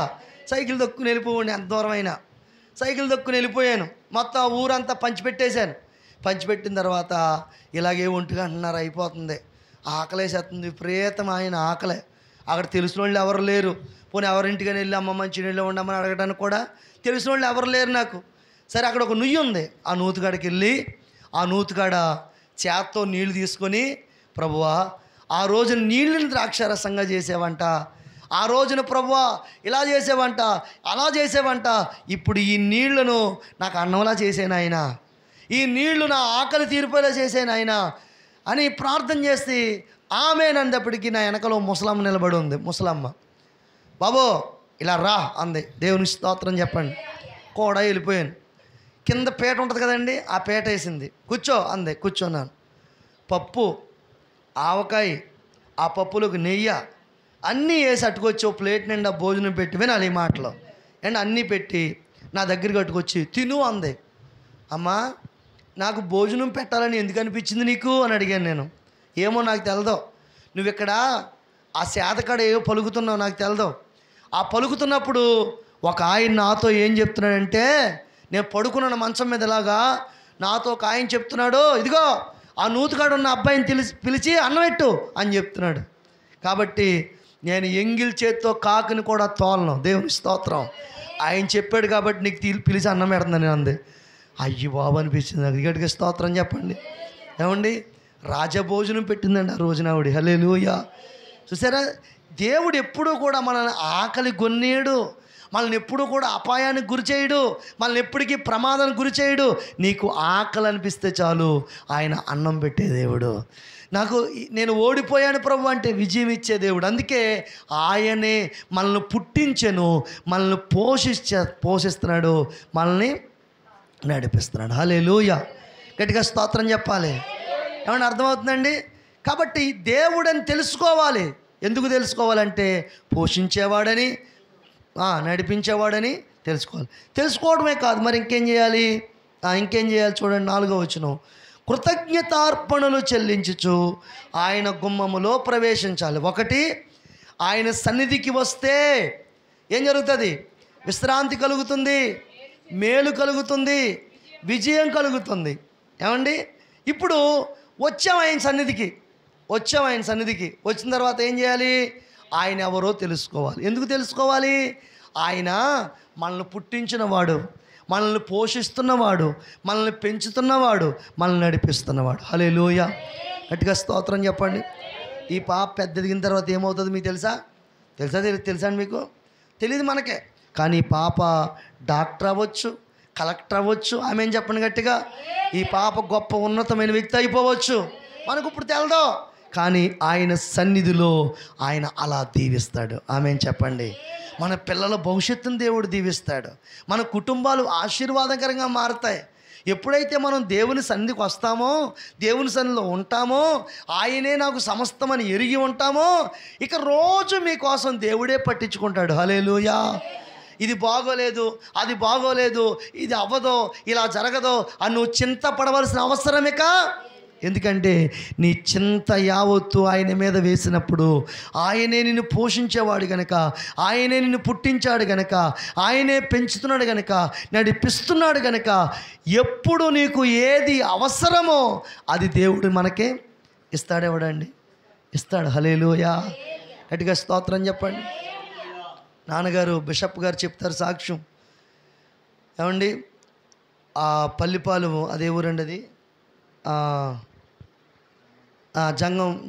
సైకిల్ దొక్కుని వెళ్ళిపోవండి, ఎంత దూరమైనా సైకిల్ దొక్కుని వెళ్ళిపోయాను. మొత్తం ఊరంతా పంచిపెట్టేశాను. పంచిపెట్టిన తర్వాత ఇలాగే 1:30 అయిపోతుంది. ఆకలేసేస్తుంది, విపరీతమైన ఆకలే. అక్కడ తెలిసిన వాళ్ళు ఎవరు లేరు. పోనీ ఎవరింటికని వెళ్ళి అమ్మ మంచినీళ్ళు ఉండమని అడగడానికి కూడా తెలిసిన వాళ్ళు ఎవరు లేరు నాకు. సరే, అక్కడ ఒక నుయ్యి ఉంది. ఆ నూతుగాడికి వెళ్ళి ఆ నూతుగాడ చేత్తో నీళ్లు తీసుకొని, ప్రభువా ఆ రోజున నీళ్ళని ద్రాక్షారసంగా చేసేవంట, ఆ రోజున ప్రభువా ఇలా చేసేవంట, అలా చేసేవంట, ఇప్పుడు ఈ నీళ్లను నాకు అన్నంలా చేసేను ఆయన, ఈ నీళ్లు నా ఆకలి తీరిపోయేలా చేసేను ఆయన అని ప్రార్థన చేసి ఆమెనందప్పటికీ నా వెనకలో ముసలమ్మ నిలబడి ఉంది. ముసలమ్మ, బాబో ఇలా రా అంది. దేవుని స్తోత్రం చెప్పండి. కూడా వెళ్ళిపోయాను. కింద పీట ఉంటుంది కదండి, ఆ పీట వేసింది. కూర్చో అంది. కూర్చున్నాను. పప్పు, ఆవకాయ, ఆ పప్పులోకి నెయ్యి అన్నీ వేసి అట్టుకొచ్చి ఓ ప్లేట్ నిండా భోజనం పెట్టి, వినాలి ఈ మాటలో అండ్ అన్నీ పెట్టి నా దగ్గరికి అట్టుకొచ్చి తిను అంది. అమ్మా, నాకు భోజనం పెట్టాలని ఎందుకు అనిపించింది నీకు అని అడిగాను నేను. ఏమో నాకు తెలదు, నువ్వు ఇక్కడ ఆ సేదకాడ ఏవో పలుకుతున్నావు నాకు తెలదు. ఆ పలుకుతున్నప్పుడు ఒక ఆయన నాతో ఏం చెప్తున్నాడంటే, నేను పడుకున్నాను మంచం మీద ఇలాగా, నాతో ఒక ఆయన చెప్తున్నాడు, ఇదిగో ఆ నూతుకాడు ఉన్న అబ్బాయిని పిలిచి అన్నం పెట్టు అని చెప్తున్నాడు. కాబట్టి నేను ఎంగిల్ చేత్తో కాకుని కూడా తోలను. దేవుని స్తోత్రం. ఆయన చెప్పాడు కాబట్టి నీకు పిలిచి అన్నం పెడుతుందని అంది. అయ్యి బాబు అనిపించింది నాకు. గట్టిగా స్తోత్రం చెప్పండి. ఏమండి, రాజభోజనం పెట్టిందండి ఆ రోజున ఆవిడ. హల్లెలూయా. చూసారా, దేవుడు ఎప్పుడూ కూడా మనల్ని ఆకలి గొన్నేడు, మనల్ని ఎప్పుడూ కూడా అపాయానికి గురి చేయడు, మనల్ని ఎప్పటికీ ప్రమాదానికి గురి చేయడు. నీకు ఆకలి అనిపిస్తే చాలు ఆయన అన్నం పెట్టే దేవుడు. నేను ఓడిపోయాను ప్రభు అంటే విజయం ఇచ్చే దేవుడు. అందుకే ఆయనే మనల్ని పుట్టించెను, మనల్ని పోషిస్తున్నాడు, మనల్ని నడిపిస్తున్నాడు. హల్లెలూయా. గట్టిగా స్తోత్రం చెప్పాలి. ఏమన్నా అర్థమవుతుందండి? కాబట్టి దేవుడని తెలుసుకోవాలి. ఎందుకు తెలుసుకోవాలంటే పోషించేవాడని, నడిపించేవాడని తెలుసుకోవాలి. తెలుసుకోవడమే కాదు, మరి ఇంకేం చేయాలి? చూడండి, 4వ వచనం. కృతజ్ఞతార్పణలు చెల్లించుచు ఆయన గుమ్మములో ప్రవేశించాలి. 1, ఆయన సన్నిధికి వస్తే ఏం జరుగుతుంది? విశ్రాంతి కలుగుతుంది, మేలు కలుగుతుంది, విజయం కలుగుతుంది. ఏమండి, ఇప్పుడు వచ్చాం ఆయన సన్నిధికి. వచ్చిన తర్వాత ఏం చేయాలి? ఆయన ఎవరో తెలుసుకోవాలి. ఎందుకు తెలుసుకోవాలి? ఆయన మనల్ని పుట్టించినవాడు, మనల్ని పోషిస్తున్నవాడు, మనల్ని పెంచుతున్నవాడు, మనల్ని నడిపిస్తున్నవాడు. హల్లెలూయా. గట్టిగా స్తోత్రం చెప్పండి. ఈ పాప పెద్దదిగిన తర్వాత ఏమవుతుంది మీకు తెలుసా అండి? మీకు తెలియదు, మనకే. కానీ ఈ పాప డాక్టర్ అవ్వచ్చు, కలెక్టర్ అవ్వచ్చు. ఆమె ఏం చెప్పండి గట్టిగా. ఈ పాప గొప్ప ఉన్నతమైన వ్యక్తి అయిపోవచ్చు, మనకు ఇప్పుడు తెలదో. కానీ ఆయన సన్నిధిలో ఆయన అలా దీవిస్తాడు. ఆమె చెప్పండి. మన పిల్లల భవిష్యత్తును దేవుడు దీవిస్తాడు. మన కుటుంబాలు ఆశీర్వాదకరంగా మారుతాయి. ఎప్పుడైతే మనం దేవుని సన్నిధికి వస్తామో, దేవుని సన్నిధిలో ఉంటామో, ఆయనే నాకు సమస్తమని ఎరిగి ఉంటామో, ఇక రోజు మీకోసం దేవుడే పట్టించుకుంటాడు. హల్లెలూయా. ఇది బాగోలేదు, అది బాగోలేదు, ఇది అవ్వదో, ఇలా జరగదో అని నువ్వు చింతపడవలసిన అవసరమేక. ఎందుకంటే నీ చింత యావత్తు ఆయన మీద వేసినప్పుడు ఆయనే నిన్ను పోషించేవాడు గనక, ఆయనే నిన్ను పుట్టించాడు గనక, ఆయనే పెంచుతున్నాడు గనక, నడిపిస్తున్నాడు గనక, ఎప్పుడు నీకు ఏది అవసరమో అది దేవుడు మనకే ఇస్తాడెవడండి? ఇస్తాడు. హల్లెలూయా. గట్టిగా స్తోత్రం చెప్పండి. నాన్నగారు బిషప్ గారు చెప్తారు సాక్ష్యం. ఏమండి ఆ పల్లిపాలెం అదే ఊరండి అది,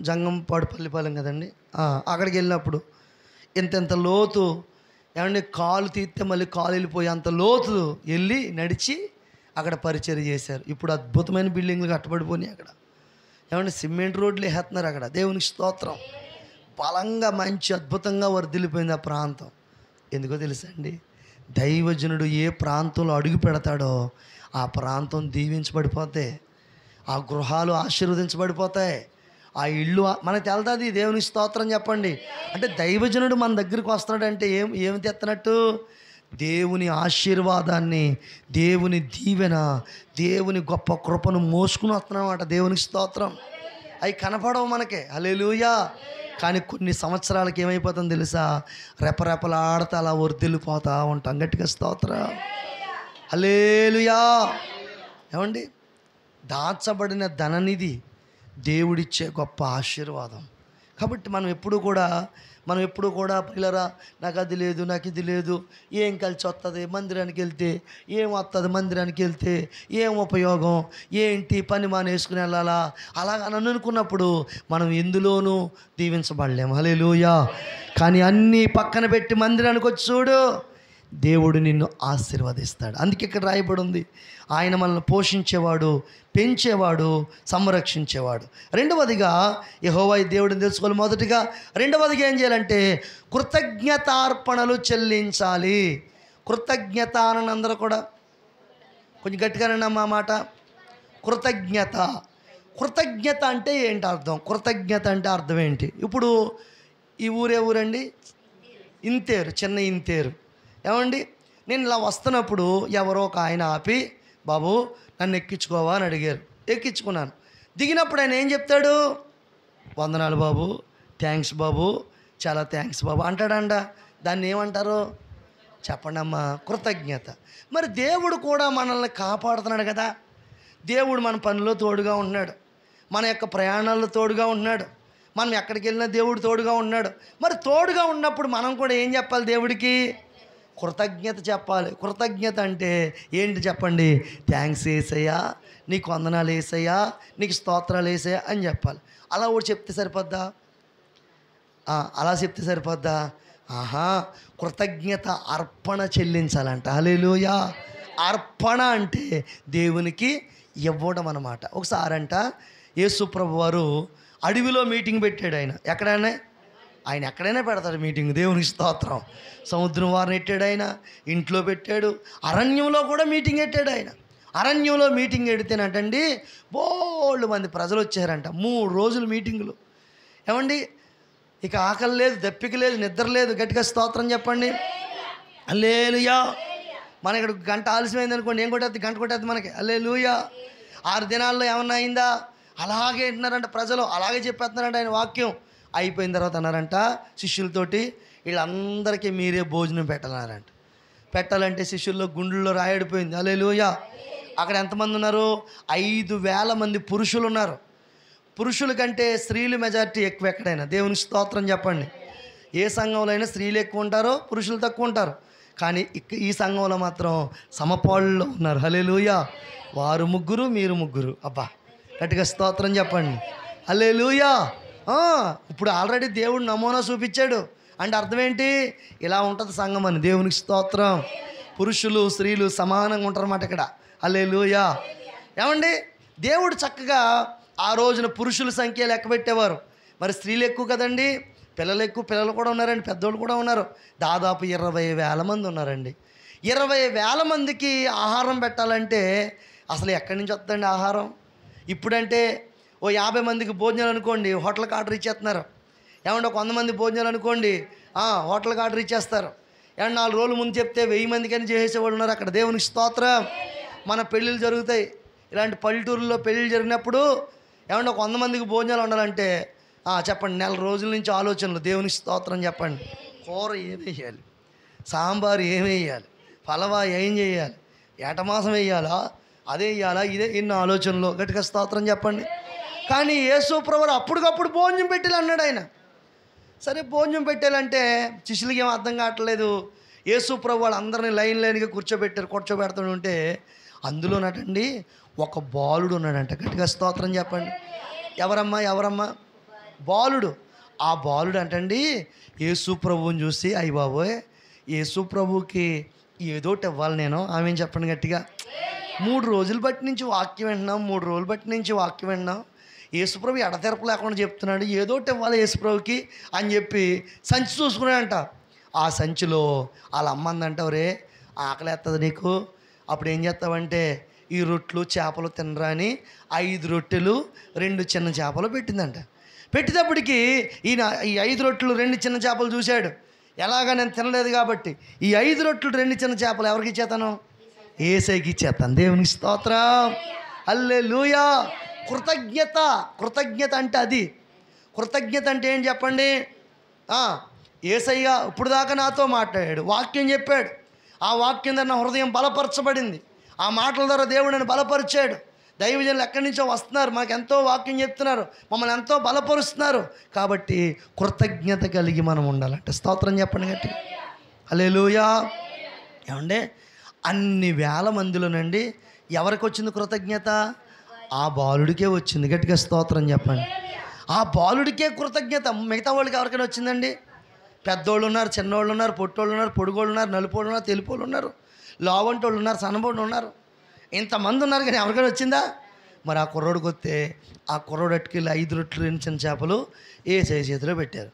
జంగంపాడు పల్లిపాలెం కదండి. అక్కడికి వెళ్ళినప్పుడు ఇంత లోతు, ఏమండి కాలు తీస్తే మళ్ళీ కాలు వెళ్ళిపోయి అంత లోతు వెళ్ళి నడిచి అక్కడ పరిచర్య చేశారు. ఇప్పుడు అద్భుతమైన బిల్డింగ్లు కట్టబడిపోయినాయి అక్కడ. ఏమంటే సిమెంట్ రోడ్లు వేస్తున్నారు అక్కడ. దేవునికి స్తోత్రం. బలంగా మంచి అద్భుతంగా వర్ధిల్లిపోయింది ఆ ప్రాంతం. ఎందుకో తెలుసా అండి, దైవజనుడు ఏ ప్రాంతంలో అడుగు పెడతాడో ఆ ప్రాంతం దీవించబడిపోతాయి, ఆ గృహాలు ఆశీర్వదించబడిపోతాయి, ఆ ఇల్లు మనకు తెలుతుంది. దేవునికి స్తోత్రం చెప్పండి. అంటే దైవజనుడు మన దగ్గరికి వస్తున్నాడంటే ఏమి తెస్తున్నట్టు? దేవుని ఆశీర్వాదాన్ని, దేవుని దీవెన, దేవుని గొప్ప కృపను మోసుకుని వస్తున్నామన్నమాట. దేవునికి స్తోత్రం. అవి కనపడవు మనకే, హల్లెలూయా. కానీ కొన్ని సంవత్సరాలకి ఏమైపోతుందో తెలుసా, రెపరెపలాడుతా అలా వర్ధిల్లిపోతూ ఉంటాం. గట్టిగా స్తోత్రం, హల్లెలూయా. ఏమండి, దాచబడిన ధననిధి దేవుడిచ్చే గొప్ప ఆశీర్వాదం. కాబట్టి మనం ఎప్పుడు కూడా పిల్లరా నాకు అది లేదు, నాకు ఇది లేదు, ఏం కలిసి వస్తుంది, మందిరానికి వెళ్తే ఏం వస్తుంది, మందిరానికి వెళ్తే ఏం ఉపయోగం, ఏంటి పని మానేసుకుని వెళ్ళాలా, అలాగని అనుకున్నప్పుడు మనం ఎందులోనూ దీవించబడలేము. హల్లెలూయా. కానీ అన్నీ పక్కన పెట్టి మందిరానికి వచ్చి చూడు, దేవుడు నిన్ను ఆశీర్వదిస్తాడు. అందుకే ఇక్కడ రాయబడి ఉంది, ఆయన మనల్ని పోషించేవాడు, పెంచేవాడు, సంరక్షించేవాడు. రెండవదిగా యెహోవా దేవుడిని తెలుసుకోవాలి. మొదటిగా రెండవదిగా ఏం చేయాలంటే కృతజ్ఞతార్పణలు చెల్లించాలి. కృతజ్ఞత అని అందరూ కూడా కొంచెం గట్టిగానే మా మాట. కృతజ్ఞత అంటే ఏంటి అర్థం? కృతజ్ఞత అంటే అర్థం ఏంటి? ఇప్పుడు ఈ ఊరే ఊరండి, ఇంతేరు, చిన్న ఇంతేరు. ఏమండి, నేను ఇలా వస్తున్నప్పుడు ఎవరో ఒక ఆయన ఆపి, బాబు నన్ను ఎక్కించుకోవా అని అడిగారు. ఎక్కించుకున్నాను. దిగినప్పుడు ఆయన ఏం చెప్తాడు? వందనాలు బాబు, థ్యాంక్స్ బాబు, చాలా థ్యాంక్స్ బాబు అంటాడంట. దాన్ని ఏమంటారు చెప్పండి అమ్మా? కృతజ్ఞత. మరి దేవుడు కూడా మనల్ని కాపాడుతున్నాడు కదా. దేవుడు మన పనిలో తోడుగా ఉంటున్నాడు, మన యొక్క ప్రయాణాల్లో తోడుగా ఉంటున్నాడు, మనం ఎక్కడికి వెళ్ళినా దేవుడు తోడుగా ఉన్నాడు. మరి తోడుగా ఉన్నప్పుడు మనం కూడా ఏం చెప్పాలి? దేవుడికి కృతజ్ఞత చెప్పాలి. కృతజ్ఞత అంటే ఏంటి చెప్పండి? థ్యాంక్స్ యేసయ్యా, నీకు వందనాలు యేసయ్యా, నీకు స్తోత్రాలు యేసయ్యా అని చెప్పాలి. అలా కూడా చెప్తే సరిపోద్దా? అలా చెప్తే సరిపోద్దా? కృతజ్ఞత అర్పణ చెల్లించాలంట. హల్లెలూయా. అర్పణ అంటే దేవునికి ఇవ్వడం అన్నమాట. ఒకసారంట యేసు ప్రభు వారు అడవిలో మీటింగ్ పెట్టాడు. ఆయన ఎక్కడైనా పెడతాడు మీటింగ్. దేవునికి స్తోత్రం. సముద్రం వారిని పెట్టాడు, ఆయన ఇంట్లో పెట్టాడు, అరణ్యంలో కూడా మీటింగ్ పెట్టాడు. ఆయన అరణ్యంలో మీటింగ్ పెడితేనంటండి బోళ్ళు మంది ప్రజలు వచ్చారంట. 3 రోజులు మీటింగులు. ఏమండి, ఇక ఆకలి లేదు, దప్పిక లేదు, నిద్ర లేదు. గట్టిగా స్తోత్రం చెప్పండి, హల్లెలూయా. మన ఇక్కడ గంట ఆలస్యమైంది అనుకోండి, ఏం కొట్టేది? గంట కొట్టేది మనకి. హల్లెలూయా. 6 దినాల్లో ఏమన్నా అయిందా? అలాగే వింటున్నారంట ప్రజలు, అలాగే చెప్పేస్తున్నారంట ఆయన వాక్యం. అయిపోయిన తర్వాత అన్నారంట శిష్యులతోటి, వీళ్ళందరికీ మీరే భోజనం పెట్టాలన్నారంట. పెట్టాలంటే శిష్యుల్లో గుండెల్లో రాయడిపోయింది. హల్లెలూయా. అక్కడ ఎంతమంది ఉన్నారు? 5,000 మంది పురుషులు ఉన్నారు. పురుషుల కంటే స్త్రీలు మెజారిటీ ఎక్కువ ఎక్కడైనా. దేవుని స్తోత్రం చెప్పండి. ఏ సంఘంలో అయినా స్త్రీలు ఎక్కువ ఉంటారో, పురుషులు తక్కువ ఉంటారు. కానీ ఈ సంఘంలో మాత్రం సమపాళ్ళలో ఉన్నారు. హల్లెలూయా. వారు 3, మీరు 3. అబ్బా, గట్టిగా స్తోత్రం చెప్పండి, హల్లెలూయా. ఇప్పుడు ఆల్రెడీ దేవుడు నమూనా చూపించాడు. అంటే అర్థం ఏంటి? ఇలా ఉంటుంది సంఘం అని. దేవునికి స్తోత్రం. పురుషులు స్త్రీలు సమానంగా ఉంటారన్నమాట ఇక్కడ. హల్లెలూయా. ఏమండి, దేవుడు చక్కగా ఆ రోజున పురుషుల సంఖ్య లెక్క పెట్టేవారు. మరి స్త్రీలు ఎక్కువ కదండి, పిల్లలు ఎక్కువ, పిల్లలు కూడా ఉన్నారండి, పెద్దోళ్ళు కూడా ఉన్నారు. దాదాపు 20,000 మంది ఉన్నారండి. 20,000 మందికి ఆహారం పెట్టాలంటే అసలు ఎక్కడి నుంచి వస్తుందండి ఆహారం? ఇప్పుడంటే ఓ 50 మందికి భోజనాలు అనుకోండి, హోటల్కి ఆర్డర్ ఇచ్చేస్తున్నారు. ఏమంటే ఒక 100 మంది భోజనాలు అనుకోండి, హోటల్కి ఆర్డర్ ఇచ్చేస్తారు. ఏమన్నా 4 రోజుల ముందు చెప్తే 1000 మందికని చేసేవాళ్ళు ఉన్నారు అక్కడ. దేవునికి స్తోత్రం. మన పెళ్ళిళ్ళు జరుగుతాయి, ఇలాంటి పల్లెటూరులో పెళ్ళిళ్ళు జరిగినప్పుడు ఏమంటే ఒక 100 మందికి భోజనాలు ఉండాలంటే చెప్పండి, 4 రోజుల నుంచి ఆలోచనలు. దేవునికి స్తోత్రం చెప్పండి. కూర ఏం వేయాలి, సాంబారు ఏం వేయాలి, పలవా ఏం చేయాలి, ఏటమాసం వేయాలా, అదే వేయాలా, ఇదే ఎన్నో ఆలోచనలు. గట్టిగా స్తోత్రం చెప్పండి. కానీ యేసు ప్రభువు అప్పటికప్పుడు భోజనం పెట్టాలి అన్నాడు ఆయన. సరే భోజనం పెట్టాలంటే శిష్యులకి ఏం అర్థం కావట్లేదు. యేసు ప్రభు వాళ్ళందరినీ లైన్గా కూర్చోబెడుతుంటే అందులోనటండి ఒక బాలుడు ఉన్నాడంట. గట్టిగా స్తోత్రం చెప్పండి. ఎవరమ్మా బాలుడు. ఆ బాలుడు అంటండి యేసు ప్రభువుని చూసి, అయ్య బాబోయ్ యేసు ప్రభువుకి ఏదోటి ఇవ్వాలి నేను, ఆమె చెప్పండి గట్టిగా. 3 రోజులు బట్టి నుంచి వాక్యం వింటున్నాం, 3 రోజులు బట్టి నుంచి వాక్యం వింటున్నాం, యేసుప్రభు ఎడతెరపు లేకుండా చెప్తున్నాడు, ఏదోటి ఇవ్వాలి యేసుప్రభుకి అని చెప్పి సంచి చూసుకున్నాడంట. ఆ సంచిలో వాళ్ళ అమ్మందంట, ఒరే ఆకలేస్తుంది నీకు, అప్పుడు ఏం చేస్తావంటే ఈ రొట్టెలు చేపలు తినరా అని 5 రొట్టెలు 2 చిన్న చేపలు పెట్టిందంట. పెట్టేటప్పటికి ఈయన ఈ 5 రొట్టెలు 2 చిన్న చేపలు చూశాడు. ఎలాగా నేను తినలేదు కాబట్టి ఈ 5 రొట్టెలు 2 చిన్న చేపలు ఎవరికి ఇచ్చేతాను? యేసయ్యకి ఇచ్చేస్తాను. దేవునికి స్తోత్రం, హల్లెలూయా. కృతజ్ఞత అంటే అది. కృతజ్ఞత అంటే ఏం చెప్పండి? యేసయ్య ఇప్పుడు దాకా నాతో మాట్లాడాడు, వాక్యం చెప్పాడు, ఆ వాక్యం ద్వారా నా హృదయం బలపరచబడింది, ఆ మాటల ద్వారా దేవుడు నన్ను బలపరిచాడు. దైవజనులు ఎక్కడి నుంచో వస్తున్నారు, మాకు ఎంతో వాక్యం చెప్తున్నారు, మమ్మల్ని ఎంతో బలపరుస్తున్నారు. కాబట్టి కృతజ్ఞత కలిగి మనం ఉండాలంటే స్తోత్రం చెప్పండి గట్టి, హల్లెలూయా. ఏమంటే అన్ని వేల మందిలోనండి ఎవరికి వచ్చింది కృతజ్ఞత? ఆ బాలుడికే వచ్చింది. గట్టిగా స్తోత్రం చెప్పండి. ఆ బాలుడికే కృతజ్ఞత. మిగతా వాళ్ళకి ఎవరికైనా వచ్చిందండి? పెద్దోళ్ళు ఉన్నారు, చిన్నోళ్ళు ఉన్నారు, పొట్టోళ్ళు ఉన్నారు, పొడుగోళ్ళు ఉన్నారు, నలుపోళ్ళు ఉన్నారు, తెలుపోళ్ళు ఉన్నారు, లావంటోళ్ళు ఉన్నారు, సన్నబోళ్ళు ఉన్నారు, ఇంతమంది ఉన్నారు, కానీ ఎవరికైనా వచ్చిందా? మరి ఆ కుర్రోడికి వస్తే ఆ కుర్రోడు అట్టుకెళ్ళి 5 రొట్టెలు 2 చిన్న చేపలు యేసయ్య చేతిలో పెట్టారు.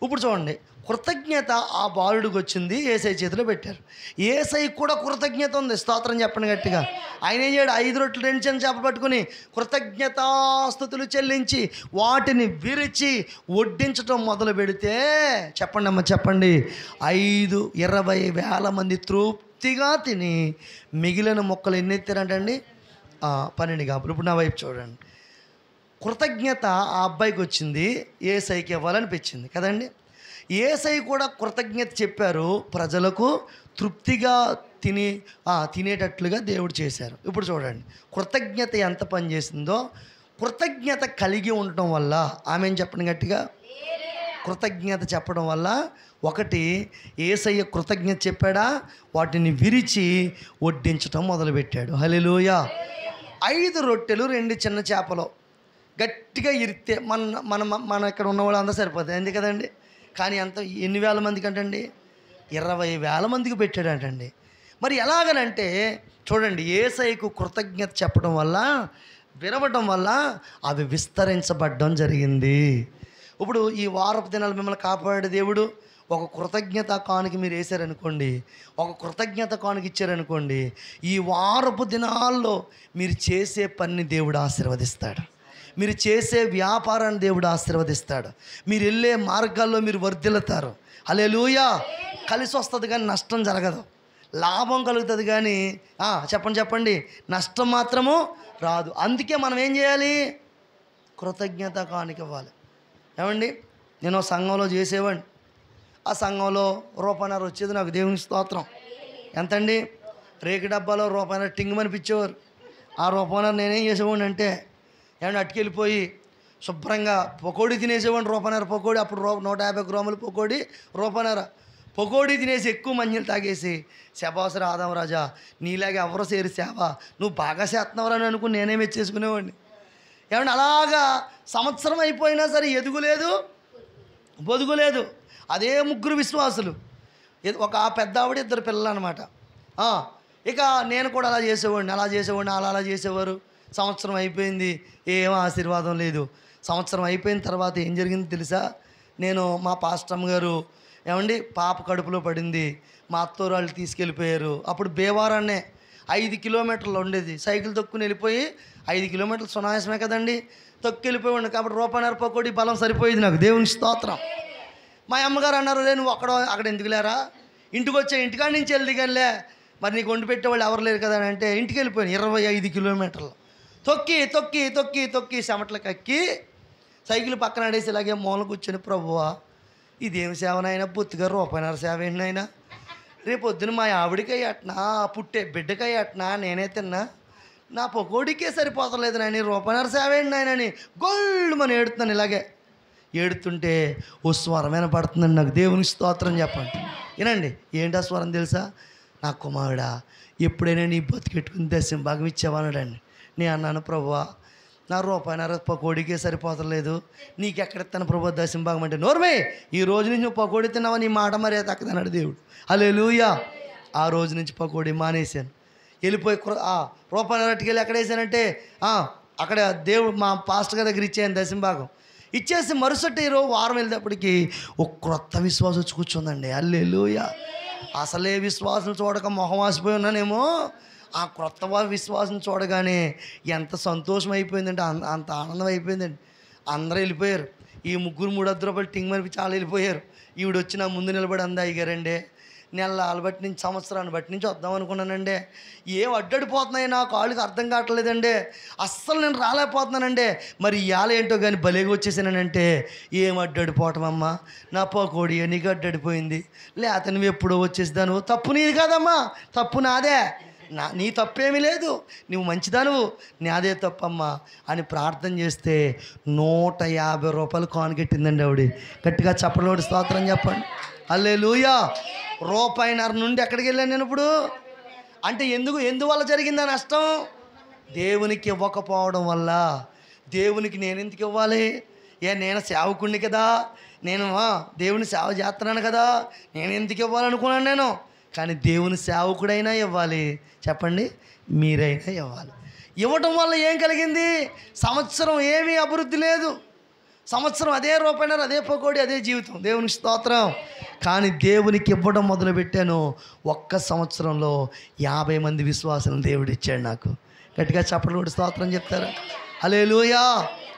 ఇప్పుడు చూడండి, కృతజ్ఞత ఆ బాలుడికి వచ్చింది, యేసయ్య చేతిలో పెట్టారు. యేసయ్యకి కూడా కృతజ్ఞత ఉంది. స్తోత్రం చెప్పండి గట్టిగా. ఆయన ఏం చేయడు? 5 రొట్టెలు 2 చిన్న చేపలు పట్టుకుని కృతజ్ఞతాస్తుతులు చెల్లించి వాటిని విరిచి వడ్డించటం మొదలు పెడితే చెప్పండి అమ్మ చెప్పండి, 20,000 మంది తృప్తిగా తిని మిగిలిన మొక్కలు ఎన్ని ఎత్తారంటండి? 12 గాబులు. ఇప్పుడు నా వైపు చూడండి. కృతజ్ఞత ఆ అబ్బాయికి వచ్చింది, యేసయ్యకి ఇవ్వాలనిపించింది కదండి. యేసయ్య కూడా కృతజ్ఞత చెప్పారు, ప్రజలకు తృప్తిగా తినేటట్లుగా దేవుడు చేశారు. ఇప్పుడు చూడండి, కృతజ్ఞత ఎంత పని చేసిందో. కృతజ్ఞత కలిగి ఉండటం వల్ల, ఆమెను చెప్పండి గట్టిగా, కృతజ్ఞత చెప్పడం వల్ల ఒకటి, యేసయ్య కృతజ్ఞత చెప్పాడా, వాటిని విరిచి వడ్డించటం మొదలుపెట్టాడు. హల్లెలూయా. 5 రొట్టెలు 2 చిన్న చేపలు గట్టిగా ఇరితే మన ఇక్కడ ఉన్న వాళ్ళు అందరూ సరిపోతాయి, అంతే కదండి. కానీ ఎన్ని వేల మందికి అంటండి? 20,000 మందికి పెట్టాడంటండి. మరి ఎలాగనంటే చూడండి, యేసయ్యకు కృతజ్ఞత చెప్పడం వల్ల, వినవడం వల్ల అవి విస్తరించబడడం జరిగింది. ఇప్పుడు ఈ వారపు దినాలు మిమ్మల్ని కాపాడే దేవుడు ఒక కృతజ్ఞత కానుక మీరు వేసారనుకోండి, ఒక కృతజ్ఞత కానుక ఇచ్చారనుకోండి, ఈ వారపు దినాల్లో మీరు చేసే పనిని దేవుడు ఆశీర్వదిస్తాడు, మీరు చేసే వ్యాపారాన్ని దేవుడు ఆశీర్వదిస్తాడు, మీరు వెళ్ళే మార్గాల్లో మీరు వర్ధిల్లుతారు. హల్లెలూయా. కలిసి వస్తుంది కానీ నష్టం జరగదు, లాభం కలుగుతుంది కానీ చెప్పండి నష్టం మాత్రము రాదు. అందుకే మనం ఏం చేయాలి? కృతజ్ఞత కానుక ఇవ్వాలి. ఏమండి, నేను సంఘంలో చేసేవాడిని, ఆ సంఘంలో రూపాయన్నర వచ్చేది నాకు. దేవుని స్తోత్రం. ఎంతండి? రేకు డబ్బాలో రూపాయన్నర టింగుమని పిచ్చేవారు. ఆ రూపాయన్నర నేనేం చేసేవాడిని అంటే, ఏమన్నా అట్టుకెళ్ళిపోయి శుభ్రంగా పకోడీ తినేసేవాడిని. రూపాయన్నర పకోడీ, అప్పుడు 150 గ్రాములు పకోడీ, రూపాయన్నర పకోడీ తినేసి ఎక్కువ మంచిలు తాగేసి, శబాసరా ఆదాం రాజా, నీలాగా ఎవరు సేరి సేవ, నువ్వు బాగా చేస్తున్నావు అని అనుకుని నేనే మెచ్చేసుకునేవాడిని. ఏమన్నా అలాగా సంవత్సరం అయిపోయినా సరే ఎదుగులేదు, బొదుగులేదు. అదే 3 విశ్వాసులు, ఒక పెద్ద ఆవిడ, 2 పిల్లలు అనమాట. ఇక నేను కూడా అలా చేసేవాడిని, అలా చేసేవారు. సంవత్సరం అయిపోయింది, ఏం ఆశీర్వాదం లేదు. సంవత్సరం అయిపోయిన తర్వాత ఏం జరిగింది తెలుసా? మా పాస్టమ్ గారు, ఏమండి, పాప కడుపులో పడింది, మా అత్తోరాళ్ళు తీసుకెళ్ళిపోయారు. అప్పుడు బేవారాన్నే 5 కిలోమీటర్లు ఉండేది, సైకిల్ తొక్కుని వెళ్ళిపోయి 5 కిలోమీటర్లు సునాయాసమే కదండి, తొక్కి వెళ్ళిపోయి. కాబట్టి రూపాయన్నర పకోడీ బలం సరిపోయేది నాకు. దేవుని స్తోత్రం. మా అమ్మగారు అన్నారు, నువ్వు అక్కడ ఎందుకు లేరా, ఇంటికి వచ్చా, ఇంటికాడి నుంచి వెళ్ళి కానీ మరి నీకు వండి పెట్టేవాళ్ళు ఎవరు లేరు కదా అని అంటే ఇంటికి వెళ్ళిపోయాను. 25 కిలోమీటర్లు తొక్కి తొక్కి తొక్కి తొక్కి చెమటలకు ఎక్కి సైకిల్ పక్కన ఆడేసి ఇలాగే మూల కూర్చొని, ప్రభువా ఇదేమి సేవనైనా, బొత్తిగా రూపాయన్నర సేవ ఏంటైనా, రేపు పొద్దున మా ఆవిడికి అయ్యట్నా, పుట్టే బిడ్డకి అయ్యట్నా, నేనే తిన్నా, నా పకోడీకే సరిపోతలేదు నాయని, రూపాయన్నర సేవ ఏంటి నాయనని గోల్డ్ మనం ఏడుతున్నాను. ఇలాగే ఏడుతుంటే ఓ స్వరమైన పడుతుందండి నాకు. దేవుని స్తోత్రం చెప్పండి. వినండి, ఏంటా స్వరం తెలుసా? నా కుమారుడా, ఎప్పుడైనా నీ బతికెట్టుకుని దశం భాగం ఇచ్చేవాడాండి. నేను అన్నాను, ప్రభువా నా రూపాయన్నర పకోడికే సరిపోతలేదు, నీకెక్కడిస్తాను ప్రభు దశం భాగం అంటే, నోర్మే ఈ రోజు నుంచి నువ్వు పకోడి తిన్నావా, నీ మాట మరే తక్కదన్నాడు దేవుడు. హల్లెలూయా. ఆ రోజు నుంచి పకోడి మానేశాను. వెళ్ళిపోయి రూపాయన్నరకి వెళ్ళి ఎక్కడ వేసానంటే అక్కడ దేవుడు మా పాస్టర్ గారి దగ్గర ఇచ్చాను దశం భాగం. ఇచ్చేసి మరుసటి రోజు వారం వెళ్ళేటప్పటికి ఒక క్రొత్త విశ్వాసం వచ్చి కూర్చుందండి. హల్లెలూయా. అసలే విశ్వాసం చూడక మొహం వాసిపోయి ఉన్నానేమో, ఆ క్రొత్త విశ్వాసం చూడగానే ఎంత సంతోషం అయిపోయిందంటే, అంత ఆనందం అయిపోయిందండి. అందరూ వెళ్ళిపోయారు. ఈ ముగ్గురు 300 రూపాయలు టింగ్ మనిపి చాలా వెళ్ళిపోయారు. ఈవిడ వచ్చి నా ముందు నిలబడి అంది, అయ్యారండి నెలలు బట్టి నుంచి సంవత్సరాన్ని బట్టి నుంచి వద్దాం అనుకున్నానండి, ఏం అడ్డడిపోతున్నాయి నా కాళ్ళకి అర్థం కావట్లేదండి, అస్సలు నేను రాలేకపోతున్నానండి, మరి ఇవాళ ఏంటో కానీ భలేగా వచ్చేసానంటే, ఏం అడ్డడిపోవటమమ్మా, నా పకోడి నీకు అడ్డడిపోయింది, లేకపోతే నువ్వు ఎప్పుడో వచ్చేసిదాను, తప్పు నీది కాదమ్మా, తప్పు నాదే, నీ తప్పేమీ లేదు, నువ్వు మంచిదాను, నాదే తప్పమ్మా అని ప్రార్థన చేస్తే 150 రూపాయలు కానుకెట్టిందండి ఆవిడ. గట్టిగా చప్పలోడి స్తోత్రం చెప్పండి. హల్లెలూయా. రూపాయిన్నర నుండి ఎక్కడికి వెళ్ళాను నేను ఇప్పుడు అంటే, ఎందువల్ల జరిగిందా నష్టం? దేవునికి ఇవ్వకపోవడం వల్ల. దేవునికి నేను ఎందుకు ఇవ్వాలి? నేను సేవకుడిని కదా, నేను దేవుని సేవ చేస్తున్నాను కదా, నేను ఎందుకు ఇవ్వాలనుకున్నాను నేను. కానీ దేవుని సేవకుడైనా ఇవ్వాలి. చెప్పండి, మీరైనా ఇవ్వాలి. ఇవ్వటం వల్ల ఏం కలిగింది? సంవత్సరం ఏమీ అభివృద్ధి లేదు. సంవత్సరం అదే రూపాయన్నర, అదే పకోడి, అదే జీవితం. దేవునికి స్తోత్రం. కానీ దేవునికి ఇవ్వడం మొదలుపెట్టాను. ఒక్క సంవత్సరంలో 50 మంది విశ్వాసాలను దేవుడు ఇచ్చాడు నాకు. గట్టిగా చప్పట్లు స్తోత్రం చెప్తారు. హల్లెలూయా.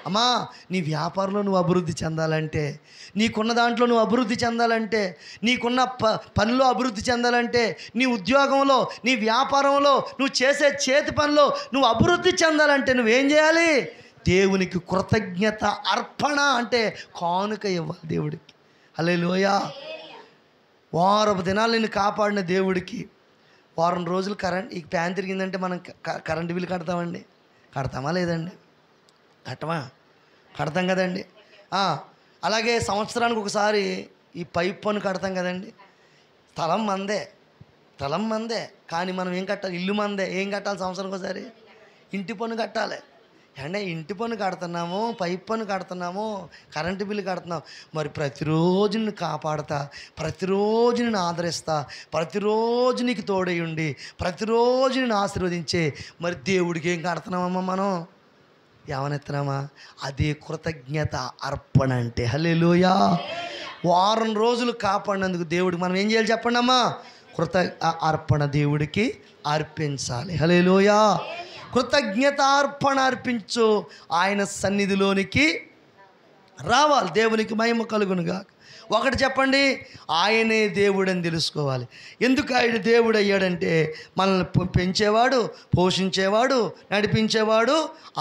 అమ్మా, నీ వ్యాపారంలో నువ్వు అభివృద్ధి చెందాలంటే, నీకున్న దాంట్లో నువ్వు అభివృద్ధి చెందాలంటే, నీకున్న పనిలో అభివృద్ధి చెందాలంటే, నీ ఉద్యోగంలో, నీ వ్యాపారంలో, నువ్వు చేసే చేతి పనిలో నువ్వు అభివృద్ధి చెందాలంటే నువ్వేం చేయాలి? దేవునికి కృతజ్ఞత అర్పణ అంటే కానుక ఇవ్వాలి దేవుడికి. హల్లెలూయా. వారపు దినాలు నిన్ను కాపాడిన దేవుడికి వారం రోజులు ఈ ఫ్యాన్ తిరిగిందంటే మనం కరెంటు బిల్లు కడతామండి? కడతామా లేదండి? కడతాం కదండి. అలాగే సంవత్సరానికి ఒకసారి ఈ పైప్ పన్ను కడతాం కదండి. స్థలం మందే కానీ మనం ఏం కట్టాలి? ఇల్లు మందే. ఏం కట్టాలి సంవత్సరానికి ఒకసారి? ఇంటి పన్ను కట్టాలి. అంటే ఇంటి పన్ను కడుతున్నాము, పైప్ పన్ను కడుతున్నాము, కరెంటు బిల్లు కడుతున్నాము. మరి ప్రతిరోజు నిన్ను కాపాడుతా, ప్రతిరోజు నిన్ను ఆదరిస్తా, ప్రతిరోజు నీకు తోడై ఉండి, ప్రతిరోజు నిన్ను ఆశీర్వదించే మరి దేవుడికి ఏం కడుతున్నామమ్మా మనం? ఏమనెత్తున్నామా? అదే కృతజ్ఞత అర్పణ అంటే. హల్లెలూయా. వారం రోజులు కాపాడినందుకు దేవుడికి మనం ఏం చేయాలి చెప్పండి అమ్మా? అర్పణ దేవుడికి అర్పించాలి. హల్లెలూయా. కృతజ్ఞతార్పణ అర్పించు, ఆయన సన్నిధిలోనికి రావాలి. దేవునికి మహిమ కలుగునుగా. ఒకటి చెప్పండి, ఆయనే దేవుడని తెలుసుకోవాలి. ఎందుకు ఆయన దేవుడు అయ్యాడంటే, మనల్ని పెంచేవాడు, పోషించేవాడు, నడిపించేవాడు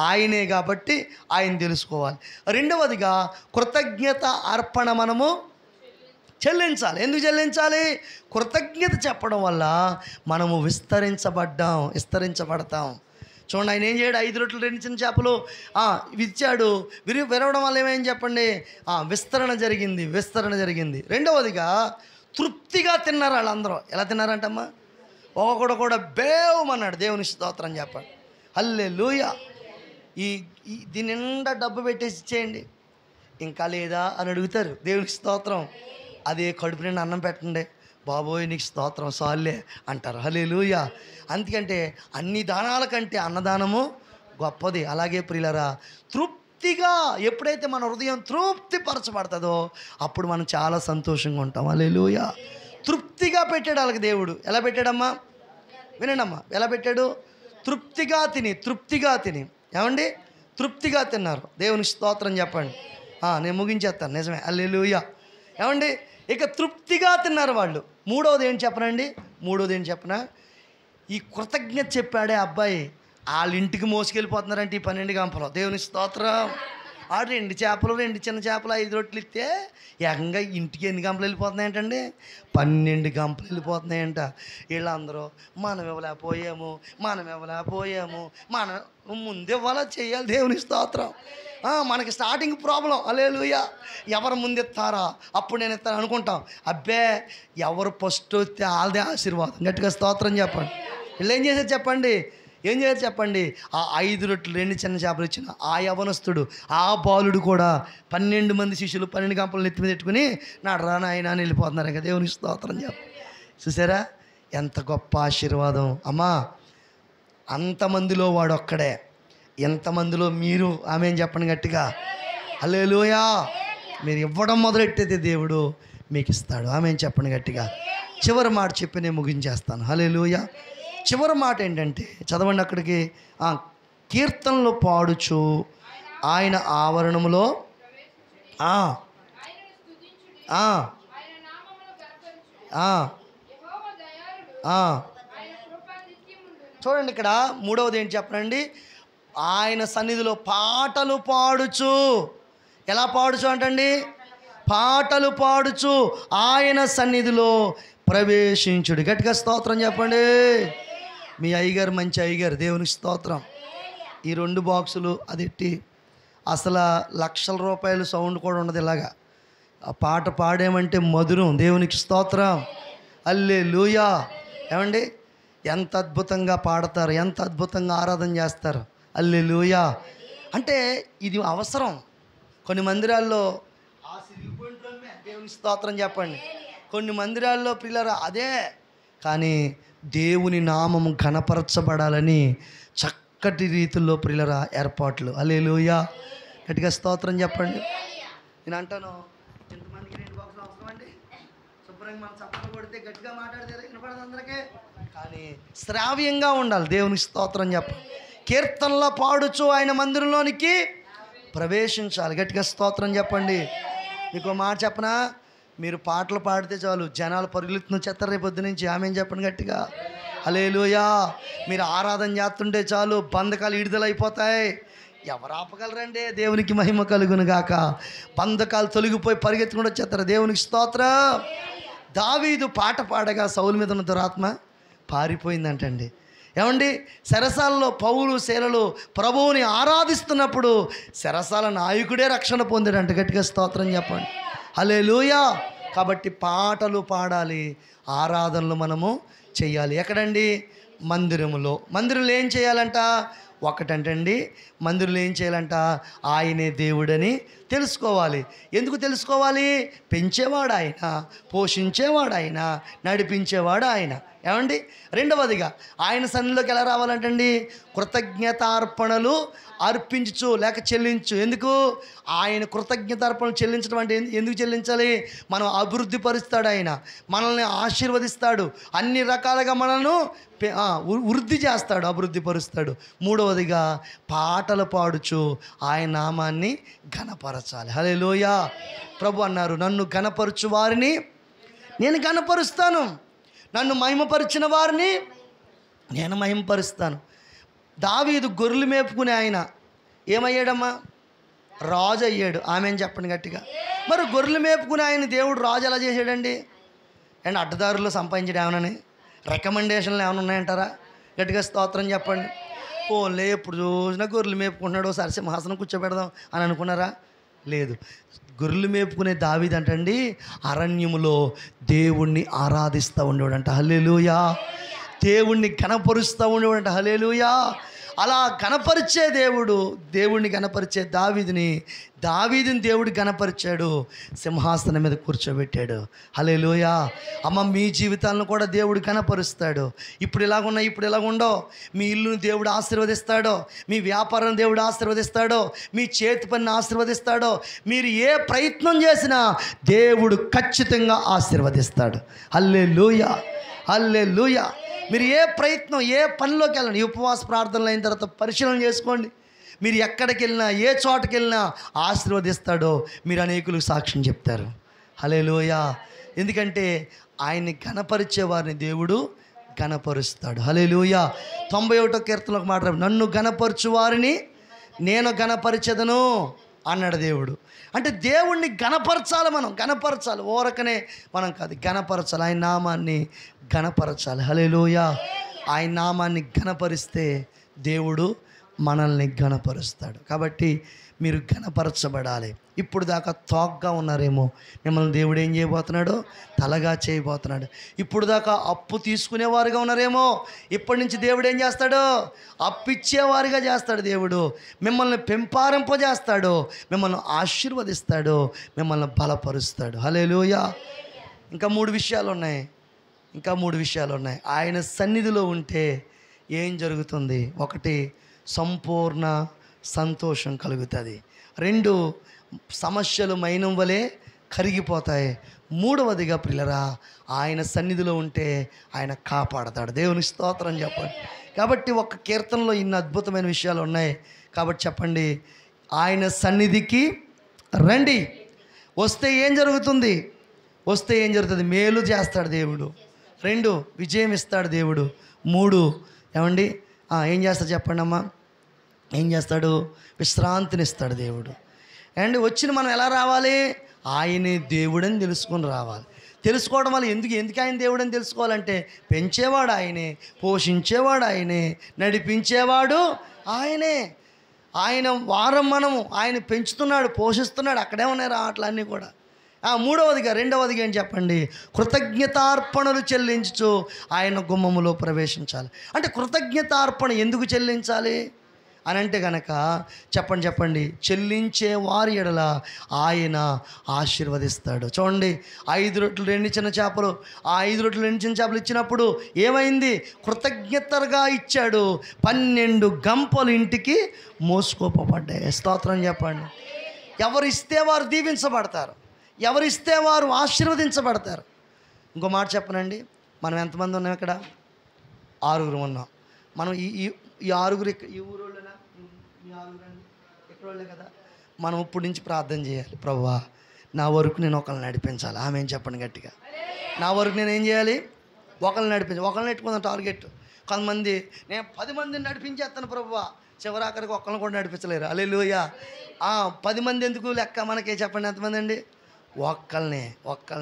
ఆయనే కాబట్టి ఆయన తెలుసుకోవాలి. రెండవదిగా కృతజ్ఞత అర్పణ మనము చెల్లించాలి. ఎందుకు చెల్లించాలి? కృతజ్ఞత చెప్పడం వల్ల మనము విస్తరించబడతాం. చూడండి, ఆయన ఏం చేయడు? 5 రొట్టెలు 2 చిన్న చేపలు ఇచ్చాడు. విరవడం వల్ల ఏమేం చెప్పండి? విస్తరణ జరిగింది. రెండవదిగా తృప్తిగా తిన్నారు వాళ్ళందరూ. ఎలా తిన్నారంటమ్మా? ఒక్కొక్కడు కూడా బేవమన్నాడు. దేవుని స్తోత్రం చెప్పండి. హల్లెలూయా. దీని నిండా డబ్బు పెట్టేసి ఇచ్చేయండి, ఇంకా లేదా అని అడుగుతారు. దేవునికి స్తోత్రం. అదే కడుపు నిండా అన్నం పెట్టండి, బాబోయ్ నీకు స్తోత్రం సాల్లే అంటారు. హల్లెలూయా. అందుకంటే అన్ని దానాల కంటే అన్నదానము గొప్పది. అలాగే ప్రియులరా, తృప్తిగా ఎప్పుడైతే మన హృదయం తృప్తిపరచబడుతుందో అప్పుడు మనం చాలా సంతోషంగా ఉంటాం. హల్లెలూయా. తృప్తిగా పెట్టాడు వాళ్ళకి దేవుడు. ఎలా పెట్టాడమ్మా? వినండమ్మా, ఎలా పెట్టాడు? తృప్తిగా తిని. ఏమండి? తృప్తిగా తిన్నారు. దేవుని స్తోత్రం చెప్పండి. నేను ముగించేస్తాను. నిజమే. హల్లెలూయా. ఏమండి? ఇక తృప్తిగా తిన్నారు వాళ్ళు. మూడవది ఏంటి చెప్పనా? ఈ కృతజ్ఞత చెప్పాడే అబ్బాయి, వాళ్ళ ఇంటికి మోసుకెళ్ళిపోతున్నారంటే ఈ 12 గంపలు. దేవుని స్తోత్రం. ఆ 2 చేపలు 2 చిన్న చేపలు 5 రొట్టెలు ఇస్తే ఏకంగా ఇంటికి ఎన్ని గంపలు వెళ్ళిపోతున్నాయంటండి? 12 గంపలు వెళ్ళిపోతున్నాయంట. వీళ్ళందరూ మనం ఇవ్వలేకపోయాము, మనం ముందు ఇవ్వాలా చేయాలి. దేవుని స్తోత్రం. మనకి స్టార్టింగ్ ప్రాబ్లం. హల్లెలూయా. ఎవరు ముందు ఇస్తారా, అప్పుడు నేను ఇస్తాను అనుకుంటాం. అబ్బే, ఎవరు ఫస్ట్ వస్తే వాళ్ళదే ఆశీర్వాదం. గట్టిగా స్తోత్రం చెప్పండి. వీళ్ళు ఏం చేశారు చెప్పండి? ఆ 5 రొట్టెలు 2 చిన్న చేపలు ఇచ్చిన ఆ యవనస్తుడు, ఆ బాలుడు కూడా 12 మంది శిష్యులు 12 గంపలు నెత్తి మీద పెట్టుకుని నాడు నాయన అని వెళ్ళిపోతున్నారు. ఇంకా దేవునికి స్తోత్రం చెప్పండి. చూసారా ఎంత గొప్ప ఆశీర్వాదం అమ్మా. అంతమందిలో వాడు ఒక్కడే, ఎంతమందిలో మీరు ఆమేన్ చెప్పండి గట్టిగా. హల్లెలూయా. మీరు ఇవ్వడం మొదలెట్టేది దేవుడు మీకు ఇస్తాడు. ఆమేన్ చెప్పండి గట్టిగా. చివరి మాట చెప్పి నేను ముగించేస్తాను. హల్లెలూయా. చివరి మాట ఏంటంటే చదవండి అక్కడికి. కీర్తనలు పాడుచు ఆయన ఆవరణములో చూడండి ఇక్కడ 3వది ఏంటి చెప్పండి. ఆయన సన్నిధిలో పాటలు పాడుచు. ఎలా పాడుచు అంటండి? పాటలు పాడుచు ఆయన సన్నిధిలో ప్రవేశించుడు. గట్టిగా స్తోత్రం చెప్పండి. మీ అయ్యగారు మంచి అయ్యగారు, దేవునికి స్తోత్రం. ఈ 2 బాక్సులు అదెట్టి అసలు లక్షల రూపాయలు సౌండ్ కూడా ఉండదు. ఇలాగా ఆ పాట పాడేమంటే మధురం. దేవునికి స్తోత్రం. హల్లెలూయా. ఏమండి ఎంత అద్భుతంగా పాడతారు, ఎంత అద్భుతంగా ఆరాధన చేస్తారు. హల్లెలూయా. అంటే ఇది అవసరం. కొన్ని మందిరాల్లో దేవుని స్తోత్రం చెప్పండి. కొన్ని మందిరాల్లో పిల్లరా అదే. కానీ దేవుని నామము ఘనపరచబడాలని చక్కటి రీతిలో ప్రియులరా ఏర్పాట్లు. హల్లెలూయా. గట్టిగా స్తోత్రం చెప్పండి. నేను అంటాను, ఎంతమందికి 2 బాక్సులు అవసరం అండి? శుభ్రంగా మనం చప్పట్లు కొడితే గట్టిగా మాట్లాడితే వినపడదు అందరికీ. కానీ శ్రావ్యంగా ఉండాలి. దేవునికి స్తోత్రం చెప్పండి. కీర్తనలో పాడుచు ఆయన మందిరంలోనికి ప్రవేశించాలి. గట్టిగా స్తోత్రం చెప్పండి. మీకు మాట చెప్పనా, మీరు పాటలు పాడితే చాలు జనాలు పరుగులెత్తున చెత్తారు రేపు పొద్దు నుంచి. ఆమేన్ చెప్పండి గట్టిగా. హల్లెలూయా. మీరు ఆరాధన చేస్తుంటే చాలు బంధకాలు విడుదలైపోతాయి. ఎవరు ఆపగలరండి? దేవునికి మహిమ కలుగును గాక. బంధకాలు తొలగిపోయి పరిగెత్తుకుంటూ వచ్చేస్తారు. దేవునికి స్తోత్రం. దావీదు పాట పాడగా సౌలు మీద ఉన్న దురాత్మ పారిపోయిందంటండి. ఏమండి చెరసాలలో పౌలు శీలలు ప్రభువుని ఆరాధిస్తున్నప్పుడు చెరసాల నాయకుడే రక్షణ పొందాడంట. గట్టిగా స్తోత్రం చెప్పండి. హల్లెలూయా. కాబట్టి పాటలు పాడాలి, ఆరాధనలు మనము చెయ్యాలి. ఎక్కడండి? మందిరంలో. మందిరంలో ఏం చేయాలంట? ఒకటంటండి, మందిరంలో ఏం చేయాలంట? ఆయనే దేవుడని తెలుసుకోవాలి. ఎందుకు తెలుసుకోవాలి? పెంచేవాడు ఆయన, పోషించేవాడు ఆయన, నడిపించేవాడు ఆయన. ఏమండి? రెండవదిగా ఆయన సన్నిధిలోకి ఎలా రావాలంటండి? కృతజ్ఞతార్పణలు అర్పించు లేక చెల్లించు. ఎందుకు? ఆయన కృతజ్ఞతార్పణలు చెల్లించడం అంటే ఎందుకు చెల్లించాలి? మనం అభివృద్ధి పరుస్తాడు ఆయన, మనల్ని ఆశీర్వదిస్తాడు, అన్ని రకాలుగా మనల్ని వృద్ధి చేస్తాడు, అభివృద్ధి పరుస్తాడు. మూడవదిగా పాటలు పాడుచు ఆయన నామాన్ని ఘనపరచాలి. హల్లెలూయా. ప్రభు అన్నారు, నన్ను ఘనపరచు వారిని నేను ఘనపరుస్తాను, నన్ను మహిమపరిచిన వారిని నేను మహిమపరుస్తాను. దావీదు గొర్రెలు మేపుకునే ఆయన ఏమయ్యాడమ్మా? రాజు అయ్యాడు. ఆమెను చెప్పండి గట్టిగా. మరి గొర్రెలు మేపుకునే ఆయన దేవుడు రాజు ఎలా చేశాడండి? అండ్ అడ్డదారుల్లో సంపాదించడం ఏమనని రికమెండేషన్లు ఏమైనా ఉన్నాయంటారా? గట్టిగా స్తోత్రం చెప్పండి. ఓన్లే ఎప్పుడు చూసినా గొర్రెలు మేపుకుంటున్నాడు, ఒకసారి సింహాసనం కూర్చోబెడదాం అని అనుకున్నారా? లేదు. గొర్రెలు మేపుకునే దావీదు అంటండి అరణ్యములో దేవుణ్ణి ఆరాధిస్తూ ఉండేవాడంట. హల్లెలూయా. దేవుణ్ణి ఘనపరుస్తూ ఉండేవాడంట. హల్లెలూయా. అలా ఘనపరిచే దేవుడిని ఘనపరిచే దావీదుని దేవుడు ఘనపరిచాడు, సింహాసనం మీద కూర్చోబెట్టాడు. హల్లెలూయా. అమ్మ, మీ జీవితాలను కూడా దేవుడు ఘనపరుస్తాడు. ఇప్పుడు ఇలాగుండో మీ ఇల్లును దేవుడు ఆశీర్వదిస్తాడో, మీ వ్యాపారం దేవుడు ఆశీర్వదిస్తాడో, మీ చేతి పనిని ఆశీర్వదిస్తాడో, మీరు ఏ ప్రయత్నం చేసినా దేవుడు ఖచ్చితంగా ఆశీర్వదిస్తాడు. హల్లెలూయా. హల్లెలూయా. మీరు ఏ ప్రయత్నం, ఏ పనిలోకి వెళ్ళండి, ఉపవాస ప్రార్థనలు అయిన తర్వాత పరిశీలన చేసుకోండి. మీరు ఎక్కడికి వెళ్ళినా, ఏ చోటకి వెళ్ళినా ఆశీర్వదిస్తాడో మీరు అనేకులకు సాక్ష్యం చెప్తారు. హల్లెలూయా. ఎందుకంటే ఆయన్ని ఘనపరిచే వారిని దేవుడు ఘనపరుస్తాడు. హల్లెలూయా. 91వ కీర్తనలో ఒక మాట, నన్ను ఘనపరచు వారిని నేను ఘనపరిచెదను. అన్నాడు దేవుడు. అంటే దేవుణ్ణి గణపరచాలి, మనం గణపరచాలి, ఊరకనే మనం కాదు, గణపరచాలి, ఆయన నామాన్ని గణపరచాలి. హల్లెలూయా. ఆయన నామాన్ని గణపరిస్తే దేవుడు మనల్ని గణపరుస్తాడు. కాబట్టి మీరు గణపరచబడాలి. ఇప్పుడు దాకా తోగ్గా ఉన్నారేమో, మిమ్మల్ని దేవుడు ఏం చేయబోతున్నాడు? తలగా చేయబోతున్నాడు. ఇప్పుడు దాకా అప్పు తీసుకునేవారుగా ఉన్నారేమో, ఇప్పటి నుంచి దేవుడు ఏం చేస్తాడు? అప్పు ఇచ్చేవారుగా చేస్తాడు. దేవుడు మిమ్మల్ని పెంపారింపజేస్తాడు, మిమ్మల్ని ఆశీర్వదిస్తాడు, మిమ్మల్ని బలపరుస్తాడు. హల్లెలూయా. ఇంకా 3 విషయాలు ఉన్నాయి. ఆయన సన్నిధిలో ఉంటే ఏం జరుగుతుంది? 1, సంపూర్ణ సంతోషం కలుగుతుంది. 2, సమస్యలు మైనం వలె కరిగిపోతాయి. 3వదిగా ప్రియులరా, ఆయన సన్నిధిలో ఉంటే ఆయన కాపాడతాడు. దేవునికి స్తోత్రం చెప్పండి. కాబట్టి ఒక కీర్తనలో ఇన్ని అద్భుతమైన విషయాలు ఉన్నాయి. కాబట్టి చెప్పండి, ఆయన సన్నిధికి రండి. వస్తే ఏం జరుగుతుంది? మేలు చేస్తాడు దేవుడు. 2, విజయం ఇస్తాడు దేవుడు. 3, ఏమండి ఏం చేస్తాడు చెప్పండి అమ్మా? ఏం చేస్తాడు? విశ్రాంతిని ఇస్తాడు దేవుడు. అండ్ వచ్చిన మనం ఎలా రావాలి? ఆయనే దేవుడని తెలుసుకొని రావాలి. తెలుసుకోవడం వల్ల ఎందుకు ఆయన దేవుడని తెలుసుకోవాలంటే, పెంచేవాడు ఆయనే, పోషించేవాడు ఆయనే, నడిపించేవాడు ఆయనే. ఆయన వారం మనము ఆయన పెంచుతున్నాడు, పోషిస్తున్నాడు. అక్కడే ఉన్నాయి రావట్లన్నీ కూడా. 2వదిగా ఏం చెప్పండి? కృతజ్ఞతార్పణలు చెల్లించు ఆయన గుమ్మములో ప్రవేశించాలి. అంటే కృతజ్ఞతార్పణ ఎందుకు చెల్లించాలి అని అంటే కనుక చెప్పండి, చెల్లించే వారి ఎడల ఆయన ఆశీర్వదిస్తాడు. చూడండి, 5 రొట్టెలు 2 చిన్న చేపలు, ఆ 5 రొట్టెలు 2 చిన్న చేపలు ఇచ్చినప్పుడు ఏమైంది? కృతజ్ఞతగా ఇచ్చాడు. 12 గంపలు ఇంటికి మోసుకోపడ్డాయి. స్తోత్రం చెప్పండి. ఎవరిస్తే వారు దీవించబడతారు, ఎవరిస్తే వారు ఆశీర్వదించబడతారు. ఇంకో మాట చెప్పనండి, మనం ఎంతమంది ఉన్నాం ఇక్కడ? 6 ఉన్నాం. మనం ఈ 6 ఈ ఊరోళ్ళేనా? ఈ 6 ఇక్కడ వాళ్ళే కదా. మనం ఇప్పటి నుంచి ప్రార్థన చేయాలి. ప్రభువా, నా వరకు నేను ఒకళ్ళని నడిపించాలి. ఆమె ఏం చెప్పండి గట్టిగా. నా వరకు నేను ఏం చేయాలి? ఒకళ్ళని నడిపించాలి. ఒకళ్ళని నెట్టుకుందాం టార్గెట్. కొంతమంది నేను 10 మందిని నడిపించేస్తాను ప్రభువా, చివరాఖరికి ఒక్కళ్ళని కూడా నడిపించలేరు. హల్లెలూయా. 10 మంది ఎందుకు లెక్క మనకే? చెప్పండి ఎంతమంది అండి? ఒక్కళ్ళని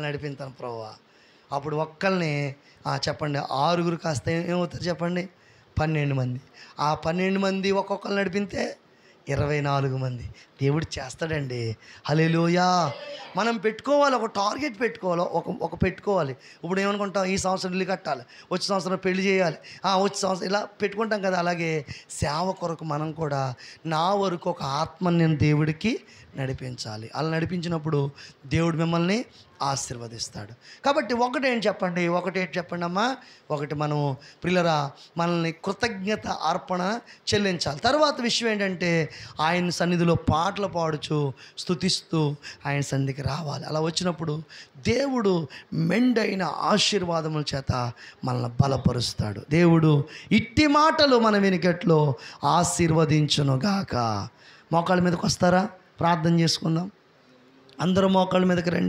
నడిపిస్తాను ప్రభువా. అప్పుడు ఒక్కళ్ళని చెప్పండి 6 కాస్త ఏమవుతారు చెప్పండి? 12 మంది. ఆ 12 మంది ఒక్కొక్కరు నడిపితే 24 మంది. దేవుడు చేస్తాడండి. హల్లెలూయా. మనం పెట్టుకోవాలి, ఒక టార్గెట్ పెట్టుకోవాలి, ఒక పెట్టుకోవాలి. ఇప్పుడు ఏమనుకుంటాం? ఈ సంవత్సరం ఇల్లు కట్టాలి, వచ్చే సంవత్సరం పెళ్లి చేయాలి, వచ్చే సంవత్సరం ఇలా పెట్టుకుంటాం కదా. అలాగే సేవ కొరకు మనం కూడా నా వరకు ఒక ఆత్మని నేను దేవుడికి నడిపించాలి. అలా నడిపించినప్పుడు దేవుడు మిమ్మల్ని ఆశీర్వదిస్తాడు. కాబట్టి ఒకటి ఏంటి చెప్పండి అమ్మా? ఒకటి, మనం ప్రియులరా మనల్ని కృతజ్ఞత అర్పణ చెల్లించాలి. తర్వాత విషయం ఏంటంటే, ఆయన సన్నిధిలో పాటలు పాడుచు స్తుతిస్తూ ఆయన సన్నిధికి రావాలి. అలా వచ్చినప్పుడు దేవుడు మెండైన ఆశీర్వాదముల చేత మనల్ని బలపరుస్తాడు. దేవుడు ఇట్టి మాటలు మన వెనుకట్లో ఆశీర్వదించునుగాక. మోకాళ్ళ మీదకి వస్తారా? ప్రార్థన చేసుకుందాం. అందరూ మోకాళ్ళ మీదకి రండి.